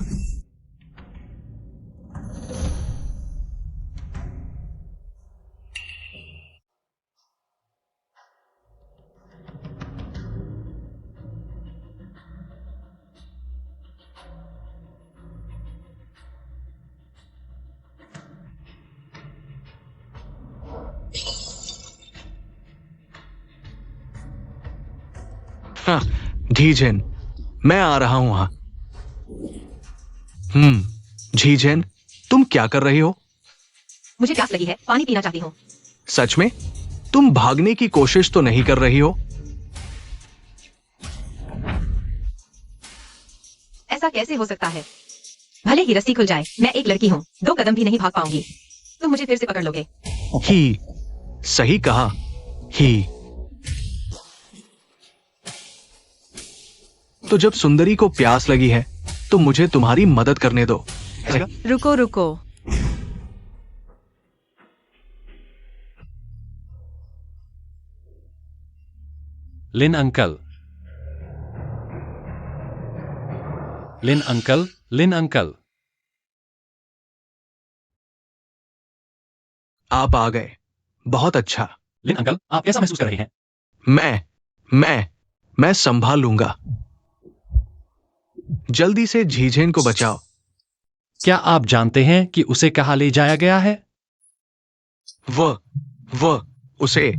हाँ, झीझेन, मैं आ रहा हूं वहां। झीझेन, तुम क्या कर रही हो? मुझे प्यास लगी है, पानी पीना चाहती हूँ। सच में? तुम भागने की कोशिश तो नहीं कर रही हो? ऐसा कैसे हो सकता है? भले ही रस्सी खुल जाए, मैं एक लड़की हूँ, 2 कदम भी नहीं भाग पाऊंगी। तुम मुझे फिर से पकड़ लोगे। ही, सही कहा, ही। तो जब सुंदरी को प्यास लगी है तो मुझे तुम्हारी मदद करने दो। रुको रुको, लिन अंकल, लिन अंकल, लिन अंकल। आप आ गए, बहुत अच्छा। लिन अंकल, आप कैसा महसूस कर रहे हैं? मैं संभाल लूंगा। जल्दी से झीझेन को बचाओ। क्या आप जानते हैं कि उसे कहाँ ले जाया गया है? वो उसे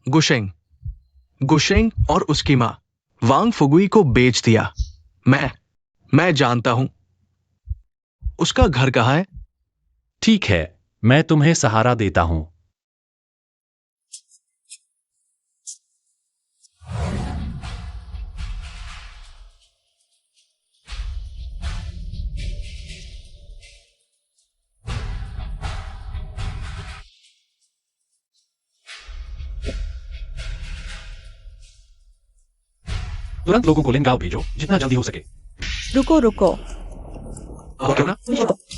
गुशेंग और उसकी मां वांग फुगुई को बेच दिया। मैं जानता हूं। उसका घर कहाँ है? ठीक है, मैं तुम्हें सहारा देता हूं। तुरंत लोगों को लिन गांव भेजो, जितना जल्दी हो सके। रुको रुको, क्यों ना?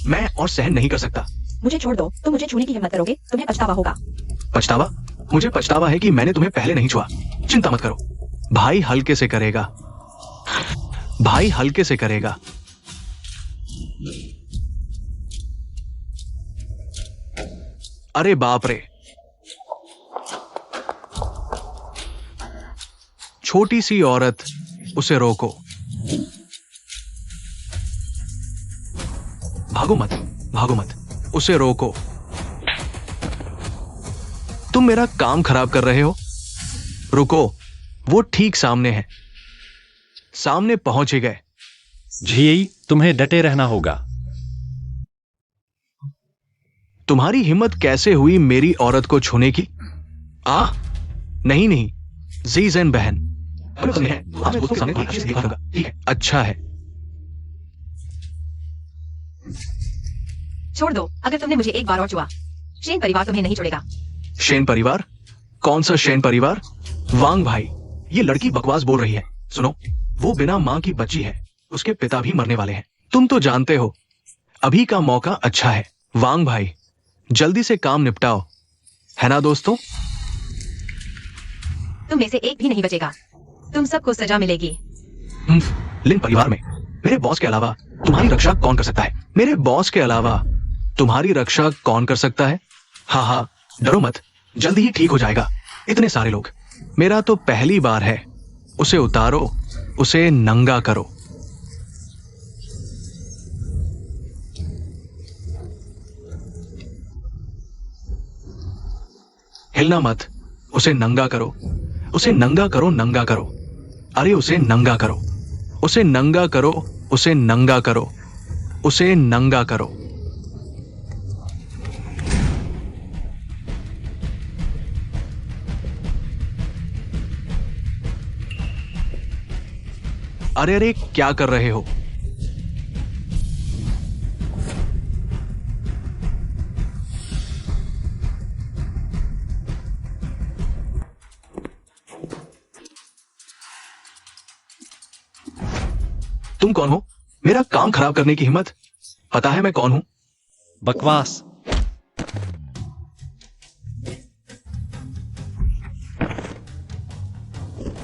मैं और सहन नहीं कर सकता। मुझे छोड़ दो। तुम मुझे छूने की हिम्मत करोगे, तुम्हें पछतावा होगा। पछतावा? मुझे पछतावा है कि मैंने तुम्हें पहले नहीं छुआ। चिंता मत करो, भाई हल्के से करेगा। भाई हल्के से करेगा। अरे बाप रे, छोटी सी औरत, उसे रोको। भागो मत, उसे रोको। तुम मेरा काम खराब कर रहे हो। रुको, वो ठीक सामने है। सामने पहुंच ही गए। झी, तुम्हें डटे रहना होगा। तुम्हारी हिम्मत कैसे हुई मेरी औरत को छूने की? नहीं, जीज़ेन बहन। अच्छा है। छोड़ दो, अगर तुमने मुझे एक बार और छुआ, शेन परिवार तुम्हें नहीं छोड़ेगा। शेन परिवार? कौन सा शेन परिवार? वांग भाई, ये लड़की बकवास बोल रही है। सुनो, वो बिना मां की बच्ची है, उसके पिता भी मरने वाले हैं। तुम तो जानते हो, अभी का मौका अच्छा है। वांग भाई, जल्दी से काम निपटाओ, है ना दोस्तों? तुम में से एक भी नहीं बचेगा। तुम सबको सजा मिलेगी। लिन परिवार में मेरे बॉस के अलावा तुम्हारी रक्षा कौन कर सकता है? मेरे बॉस के अलावा तुम्हारी रक्षा कौन कर सकता है? हाँ हाँ, डरो मत, जल्दी ही ठीक हो जाएगा। इतने सारे लोग। मेरा तो पहली बार है। उसे उतारो, उसे नंगा करो। हिलना मत, उसे नंगा करो, उसे नंगा करो, नंगा करो। अरे उसे नंगा करो, उसे नंगा करो, उसे नंगा करो, उसे नंगा करो। अरे अरे, क्या कर रहे हो? तुम कौन हो? मेरा काम खराब करने की हिम्मत? पता है मैं कौन हूं? बकवास।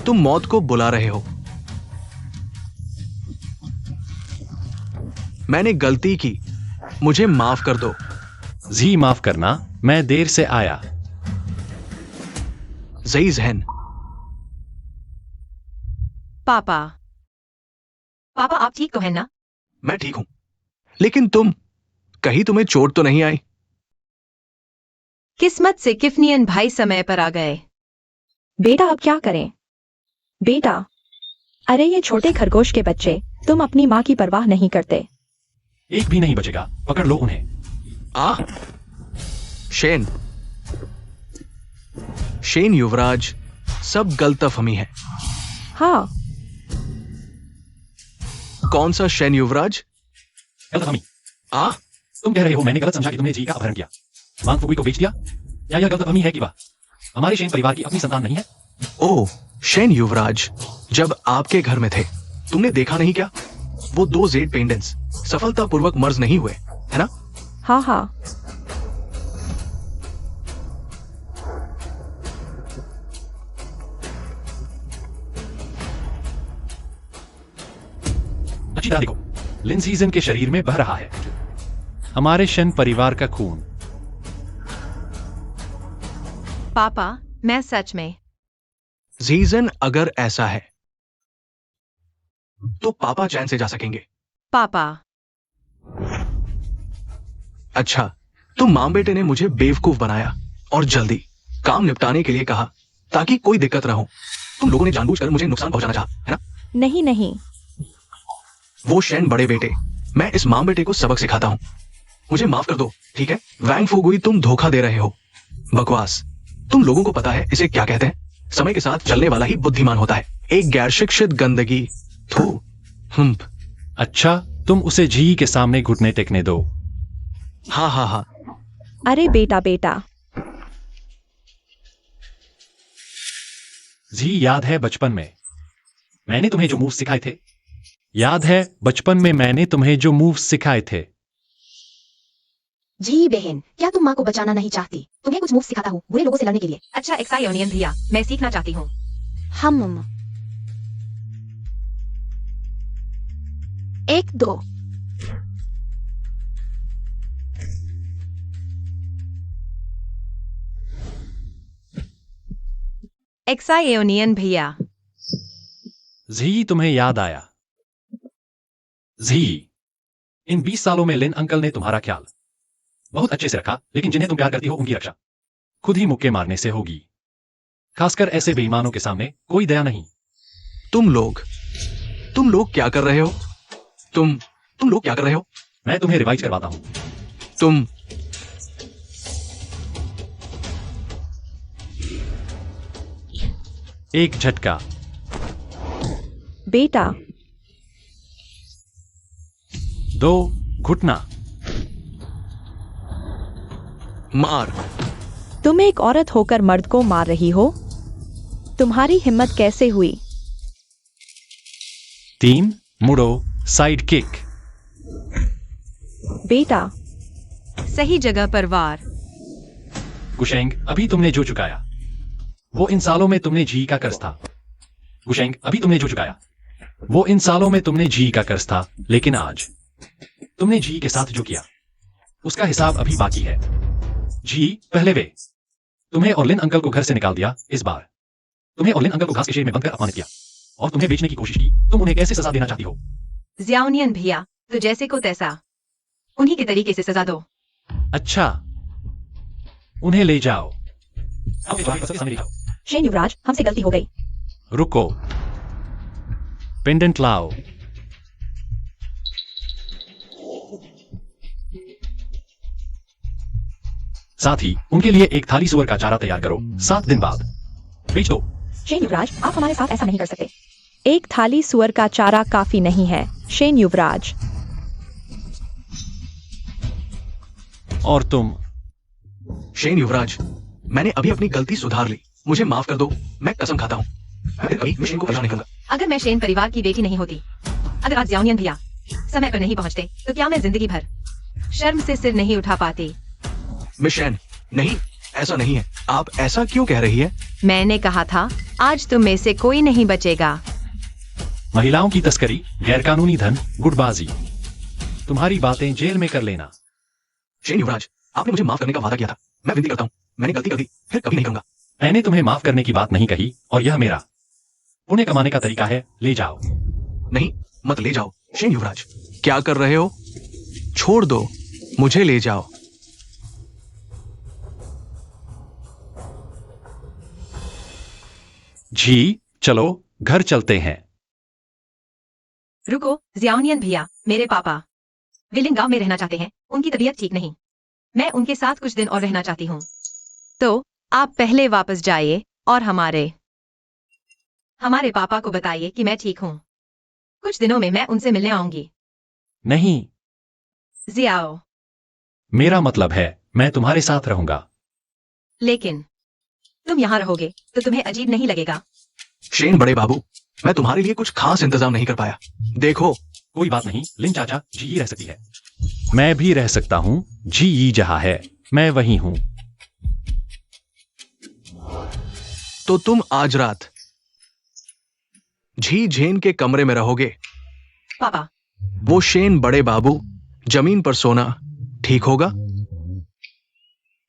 तुम मौत को बुला रहे हो। मैंने गलती की, मुझे माफ कर दो। जी माफ करना, मैं देर से आया। ज़ईज़हन। पापा। पापा आप ठीक तो हैं ना? मैं ठीक हूं, लेकिन तुम, कहीं तुम्हें चोट तो नहीं आई? किस्मत से किफनियन भाई समय पर आ गए। बेटा अब क्या करें? बेटा, अरे ये छोटे खरगोश के बच्चे, तुम अपनी माँ की परवाह नहीं करते। एक भी नहीं बचेगा, पकड़ लो उन्हें। शेन, शेन युवराज, सब गलतफहमी है। हाँ, कौन सा शेन युवराज? गलतफहमी। तुम कह रहे हो मैंने गलत समझा कि तुमने जी का अपहरण किया, वांग फुगुई को बेच दिया, या यह गलतफहमी है कि वह हमारे शेन परिवार की अपनी संतान नहीं है? ओह, शेन युवराज, जब आपके घर में थे, तुमने देखा नहीं क्या? वो 2 जेड पेंडेंट्स सफलतापूर्वक मर्ज नहीं हुए, है ना? हाँ हाँ। अच्छी तरह देखो, लिंसीजन के शरीर में बह रहा है हमारे शन परिवार का खून। पापा, मैं सच में। जीजन, अगर ऐसा है तो पापा चैन से जा सकेंगे। पापा। अच्छा, तो मां बेटे ने मुझे बेवकूफ बनाया और जल्दी काम निपटाने के लिए कहा ताकि कोई दिक्कत ना हो। तुम लोगों ने जानबूझकर मुझे नुकसान पहुंचाना चाहा, है ना? नहीं नहीं, वो शेन बड़े बेटे, मैं इस मां बेटे को सबक सिखाता हूं। मुझे माफ कर दो, ठीक है? वैंग फुगुई, तुम धोखा दे रहे हो। बकवास। तुम लोगों को पता है इसे क्या कहते हैं? समय के साथ चलने वाला ही बुद्धिमान होता है। एक गैर शिक्षित गंदगी। थू। हम्प। अच्छा, तुम उसे जी के सामने घुटने टेकने दो। हाँ हाँ हाँ। अरे बेटा बेटा, जी याद है बचपन में मैंने तुम्हें जो मूव सिखाए थे? याद है बचपन में मैंने तुम्हें जो मूव सिखाए थे? जी बहन, क्या तुम माँ को बचाना नहीं चाहती? तुम्हें कुछ मूव सिखाता हूँ बुरे लोगों से लड़ने के लिए। अच्छा एक्सायोनियन भैया, मैं सीखना चाहती हूँ। हम 1 2। एक्सायोनियन भैया। जी तुम्हें याद आया? जी, इन 20 सालों में लिन अंकल ने तुम्हारा ख्याल बहुत अच्छे से रखा, लेकिन जिन्हें तुम प्यार करती हो उनकी रक्षा खुद ही मुक्के मारने से होगी। खासकर ऐसे बेईमानों के सामने कोई दया नहीं। तुम लोग क्या कर रहे हो? तुम लोग क्या कर रहे हो? मैं तुम्हें रिवाइज करवाता हूं। तुम एक झटका, बेटा 2 घुटना। मार। तुम एक औरत होकर मर्द को मार रही हो? तुम्हारी हिम्मत कैसे हुई? 3 मुड़ो साइड किक। बेटा सही जगह पर वार। गुशेंग, अभी तुमने जो चुकाया वो इन सालों में तुमने जी का कर्ज था। गुशेंग, अभी तुमने जो चुकाया वो इन सालों में तुमने जी का कर्ज था, लेकिन आज तुमने जी के साथ जो किया उसका हिसाब अभी बाकी है। जी पहले वे तुम्हें और लिन अंकल को घर से निकाल दिया। इस बार तुम्हें और लिन अंकल को घास के शेड में बंद कर अपमानित किया और तुम्हें बेचने की कोशिश की। तुम उन्हें कैसे सजा देना चाहती हो? जियाओनियन भैया, तो जैसे को तैसा, उन्हीं के तरीके से सजा दो। अच्छा, उन्हें ले जाओ। अब तुम्हारी पसंद के सामने ले जाओ। शेन युवराज, हमसे गलती हो गई। रुको, पेंडेंट लाओ। साथ ही उनके लिए एक थाली सुअर का चारा तैयार करो। 7 दिन बाद बेच दो। शेन युवराज, आप हमारे साथ ऐसा नहीं कर सकते। एक थाली सुअर का चारा काफी नहीं है, शेन युवराज। और तुम? शेन युवराज, मैंने अभी अपनी गलती सुधार ली, मुझे माफ कर दो। मैं कसम खाता हूँ मैं कभी शेन को परेशान नहीं करूंगा। अगर मैं शेन परिवार की बेटी नहीं होती, अगर आज जियाओनियन भैया समय पर नहीं पहुंचते, तो क्या मैं जिंदगी भर शर्म से सिर नहीं उठा पाती? मिस शेन, नहीं, ऐसा नहीं है। आप ऐसा क्यों कह रही है? मैंने कहा था, आज तुम में से कोई नहीं बचेगा। महिलाओं की तस्करी, गैरकानूनी धन, गुटबाजी, तुम्हारी बातें जेल में कर लेना। शेन युवराज, आपने मुझे माफ करने का वादा किया था। मैं विनती करता हूँ, मैंने गलती कर दी, फिर कभी नहीं करूंगा। मैंने तुम्हें माफ करने की बात नहीं कही और यह मेरा पुण्य कमाने का तरीका है। ले जाओ। नहीं, मत ले जाओ। शेन युवराज, क्या कर रहे हो? छोड़ दो, मुझे ले जाओ। जी चलो घर चलते हैं। रुको जियाओनियन भैया, मेरे पापा विलिंग गांव में रहना चाहते हैं। उनकी तबीयत ठीक नहीं, मैं उनके साथ कुछ दिन और रहना चाहती हूँ। तो आप पहले वापस जाइए और हमारे पापा को बताइए कि मैं ठीक हूँ। कुछ दिनों में मैं उनसे मिलने आऊंगी। नहीं, जियाओ। मेरा मतलब है मैं तुम्हारे साथ रहूंगा। लेकिन तुम यहाँ रहोगे तो तुम्हें अजीब नहीं लगेगा? शेन बड़े बाबू, मैं तुम्हारे लिए कुछ खास इंतजाम नहीं कर पाया। देखो, कोई बात नहीं, लिन चाचा जी रह सकती है। मैं भी रह सकता हूँ। जी जहाँ है मैं वहीं हूँ। तो तुम आज रात झी झेन के कमरे में रहोगे। पापा, वो शेन बड़े बाबू जमीन पर सोना ठीक होगा?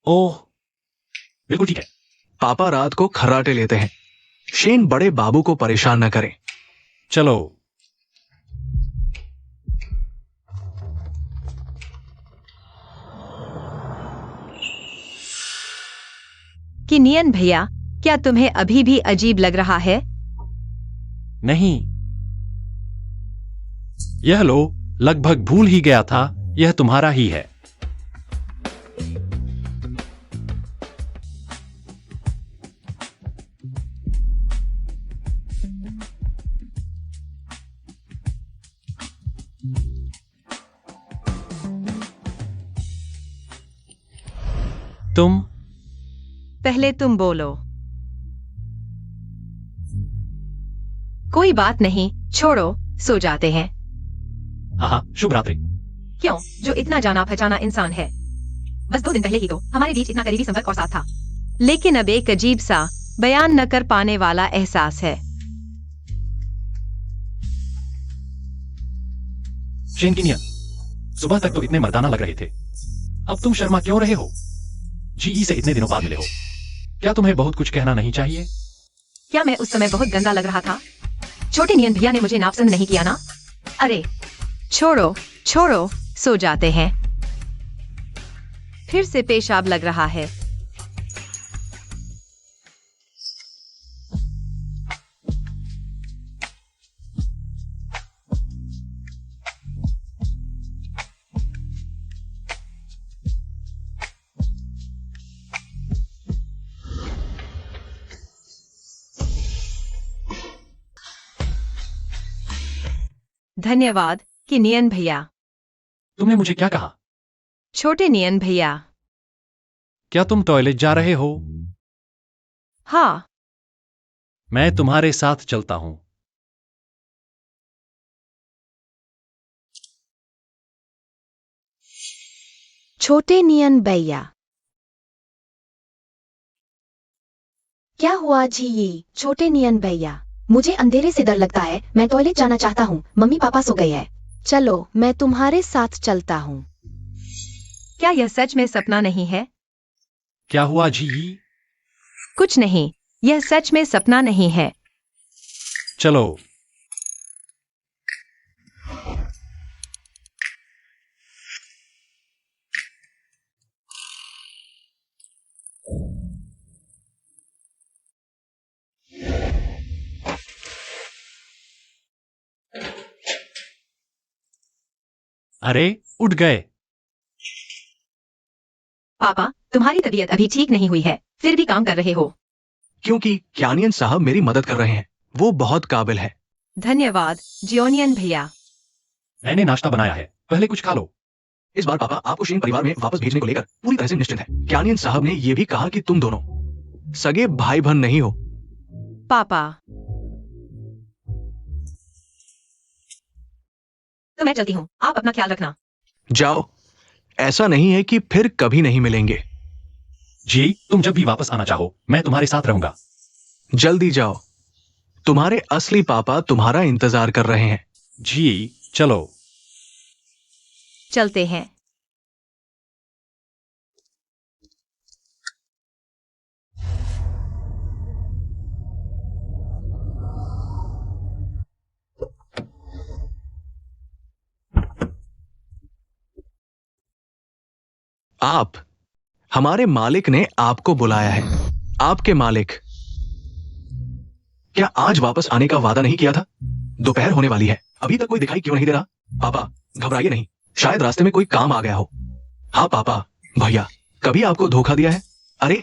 ओह बिल्कुल ठीक है। पापा रात को खर्राटे लेते हैं। शेन बड़े बाबू को परेशान न करें। चलो। कि नियन भैया, क्या तुम्हें अभी भी अजीब लग रहा है? नहीं, यह लो, लगभग भूल ही गया था, यह तुम्हारा ही है। तुम पहले तुम बोलो। कोई बात नहीं, छोड़ो, सो जाते हैं। हाँ, शुभ रात्रि। क्यों, जो इतना जाना पहचाना इंसान है, बस 2 दिन पहले ही तो हमारे बीच इतना करीबी संपर्क और साथ था। लेकिन अब एक अजीब सा बयान न कर पाने वाला एहसास है। शेन की नियन, सुबह तक तो इतने मर्दाना लग रहे थे, अब तुम शर्मा क्यों रहे हो? जी से इतने दिनों बाद मिले हो, क्या तुम्हें बहुत कुछ कहना नहीं चाहिए? क्या मैं उस समय बहुत गंदा लग रहा था? छोटे नियन भैया ने मुझे नापसंद नहीं किया ना? अरे छोड़ो छोड़ो, सो जाते हैं। फिर से पेशाब लग रहा है। धन्यवाद कि नियन भैया। तुमने मुझे क्या कहा? छोटे नियन भैया। क्या तुम टॉयलेट जा रहे हो? हाँ। मैं तुम्हारे साथ चलता हूं। छोटे नियन भैया। क्या हुआ जी? छोटे नियन भैया, मुझे अंधेरे से डर लगता है, मैं टॉयलेट जाना चाहता हूँ, मम्मी पापा सो गए हैं। चलो, मैं तुम्हारे साथ चलता हूँ। क्या यह सच में सपना नहीं है? क्या हुआ जी? कुछ नहीं, यह सच में सपना नहीं है। चलो। अरे, उठ गए। पापा, तुम्हारी तबीयत अभी ठीक नहीं हुई है, फिर भी काम कर रहे हो। क्योंकि क्यानियन साहब मेरी मदद कर रहे हैं। वो बहुत काबिल है। धन्यवाद जियोनियन भैया। मैंने नाश्ता बनाया है, पहले कुछ खा लो। इस बार पापा आपको शेन परिवार में वापस भेजने को लेकर पूरी तरह से निश्चित है। क्यानियन साहब ने यह भी कहा कि तुम दोनों सगे भाई बहन नहीं हो। पापा, तो मैं चलती हूँ, आप अपना ख्याल रखना। जाओ, ऐसा नहीं है कि फिर कभी नहीं मिलेंगे। जी, तुम जब भी वापस आना चाहो, मैं तुम्हारे साथ रहूंगा। जल्दी जाओ, तुम्हारे असली पापा तुम्हारा इंतजार कर रहे हैं। जी, चलो। चलते हैं। आप, हमारे मालिक ने आपको बुलाया है। आपके मालिक। क्या आज वापस आने का वादा नहीं किया था? दोपहर होने वाली है, अभी तक कोई दिखाई क्यों नहीं दे रहा? पापा, घबराइए नहीं, शायद रास्ते में कोई काम आ गया हो। हाँ पापा, भैया, कभी आपको धोखा दिया है? अरे,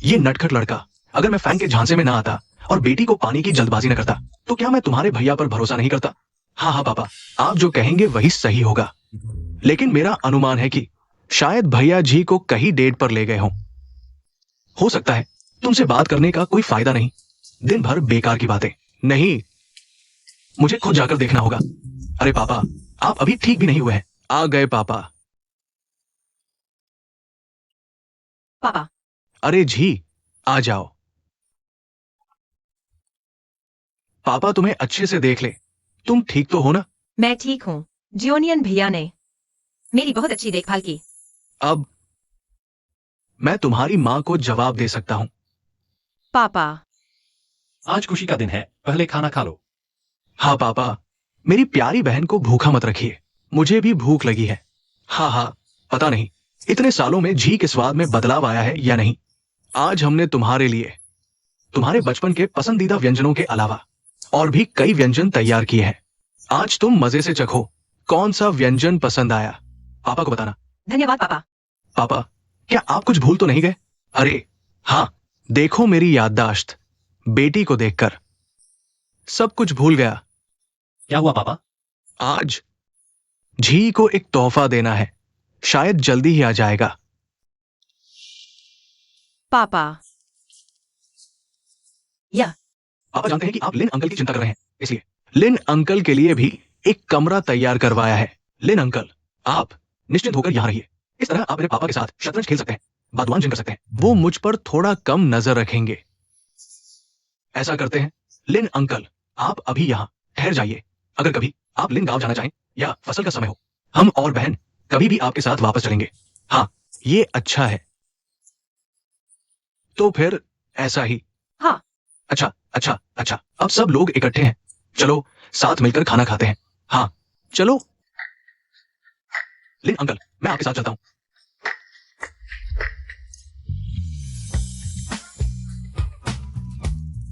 ये नटखट लड़का, अगर मैं फैन के झांसे में ना आता और बेटी को पानी की जल्दबाजी न करता, तो क्या मैं तुम्हारे भैया पर भरोसा नहीं करता? हाँ हाँ पापा, आप जो कहेंगे वही सही होगा। लेकिन मेरा अनुमान है कि शायद भैया जी को कहीं डेट पर ले गए हों। हो सकता है तुमसे बात करने का कोई फायदा नहीं, दिन भर बेकार की बातें। नहीं, मुझे खुद जाकर देखना होगा। अरे पापा, आप अभी ठीक भी नहीं हुए हैं। आ गए पापा। पापा, अरे जी, आ जाओ। पापा तुम्हें अच्छे से देख ले, तुम ठीक तो हो ना? मैं ठीक हूँ। जियोनियन भैया ने मेरी बहुत अच्छी देखभाल की। अब मैं तुम्हारी माँ को जवाब दे सकता हूँ। पापा, आज खुशी का दिन है, पहले खाना खा लो। हाँ पापा, मेरी प्यारी बहन को भूखा मत रखिए, मुझे भी भूख लगी है। हाँ हाँ, पता नहीं इतने सालों में घी के स्वाद में बदलाव आया है या नहीं। आज हमने तुम्हारे लिए तुम्हारे बचपन के पसंदीदा व्यंजनों के अलावा और भी कई व्यंजन तैयार किए हैं। आज तुम मजे से चखो, कौन सा व्यंजन पसंद आया, पापा को बताना। धन्यवाद पापा। पापा, क्या आप कुछ भूल तो नहीं गए? अरे हाँ, देखो मेरी याददाश्त, बेटी को देखकर सब कुछ भूल गया। क्या हुआ पापा? आज झी को एक तोहफा देना है, शायद जल्दी ही आ जाएगा। पापा, या पापा जानते हैं कि आप लिन अंकल की चिंता कर रहे हैं, इसलिए लिन अंकल के लिए भी एक कमरा तैयार करवाया है। लिन अंकल, आप निश्चिंत होकर यहां रहिए। इस तरह आप मेरे पापा के साथ शतरंज खेल सकते हैं, बागवान जिन कर सकते हैं। वो मुझ पर थोड़ा कम नजर रखेंगे। ऐसा करते हैं। लिन अंकल, आप अभी यहां ठहर जाइए। अगर कभी आप लिन गांव जाना चाहें या फसल का समय हो, हम और बहन कभी भी आपके साथ वापस चलेंगे। हाँ, ये अच्छा है। तो फिर ऐसा ही। हाँ। अच्छा अच्छा अच्छा, अब सब लोग इकट्ठे हैं, चलो साथ मिलकर खाना खाते हैं। हाँ चलो। लिन अंकल, मैं आपके साथ चलता हूँ।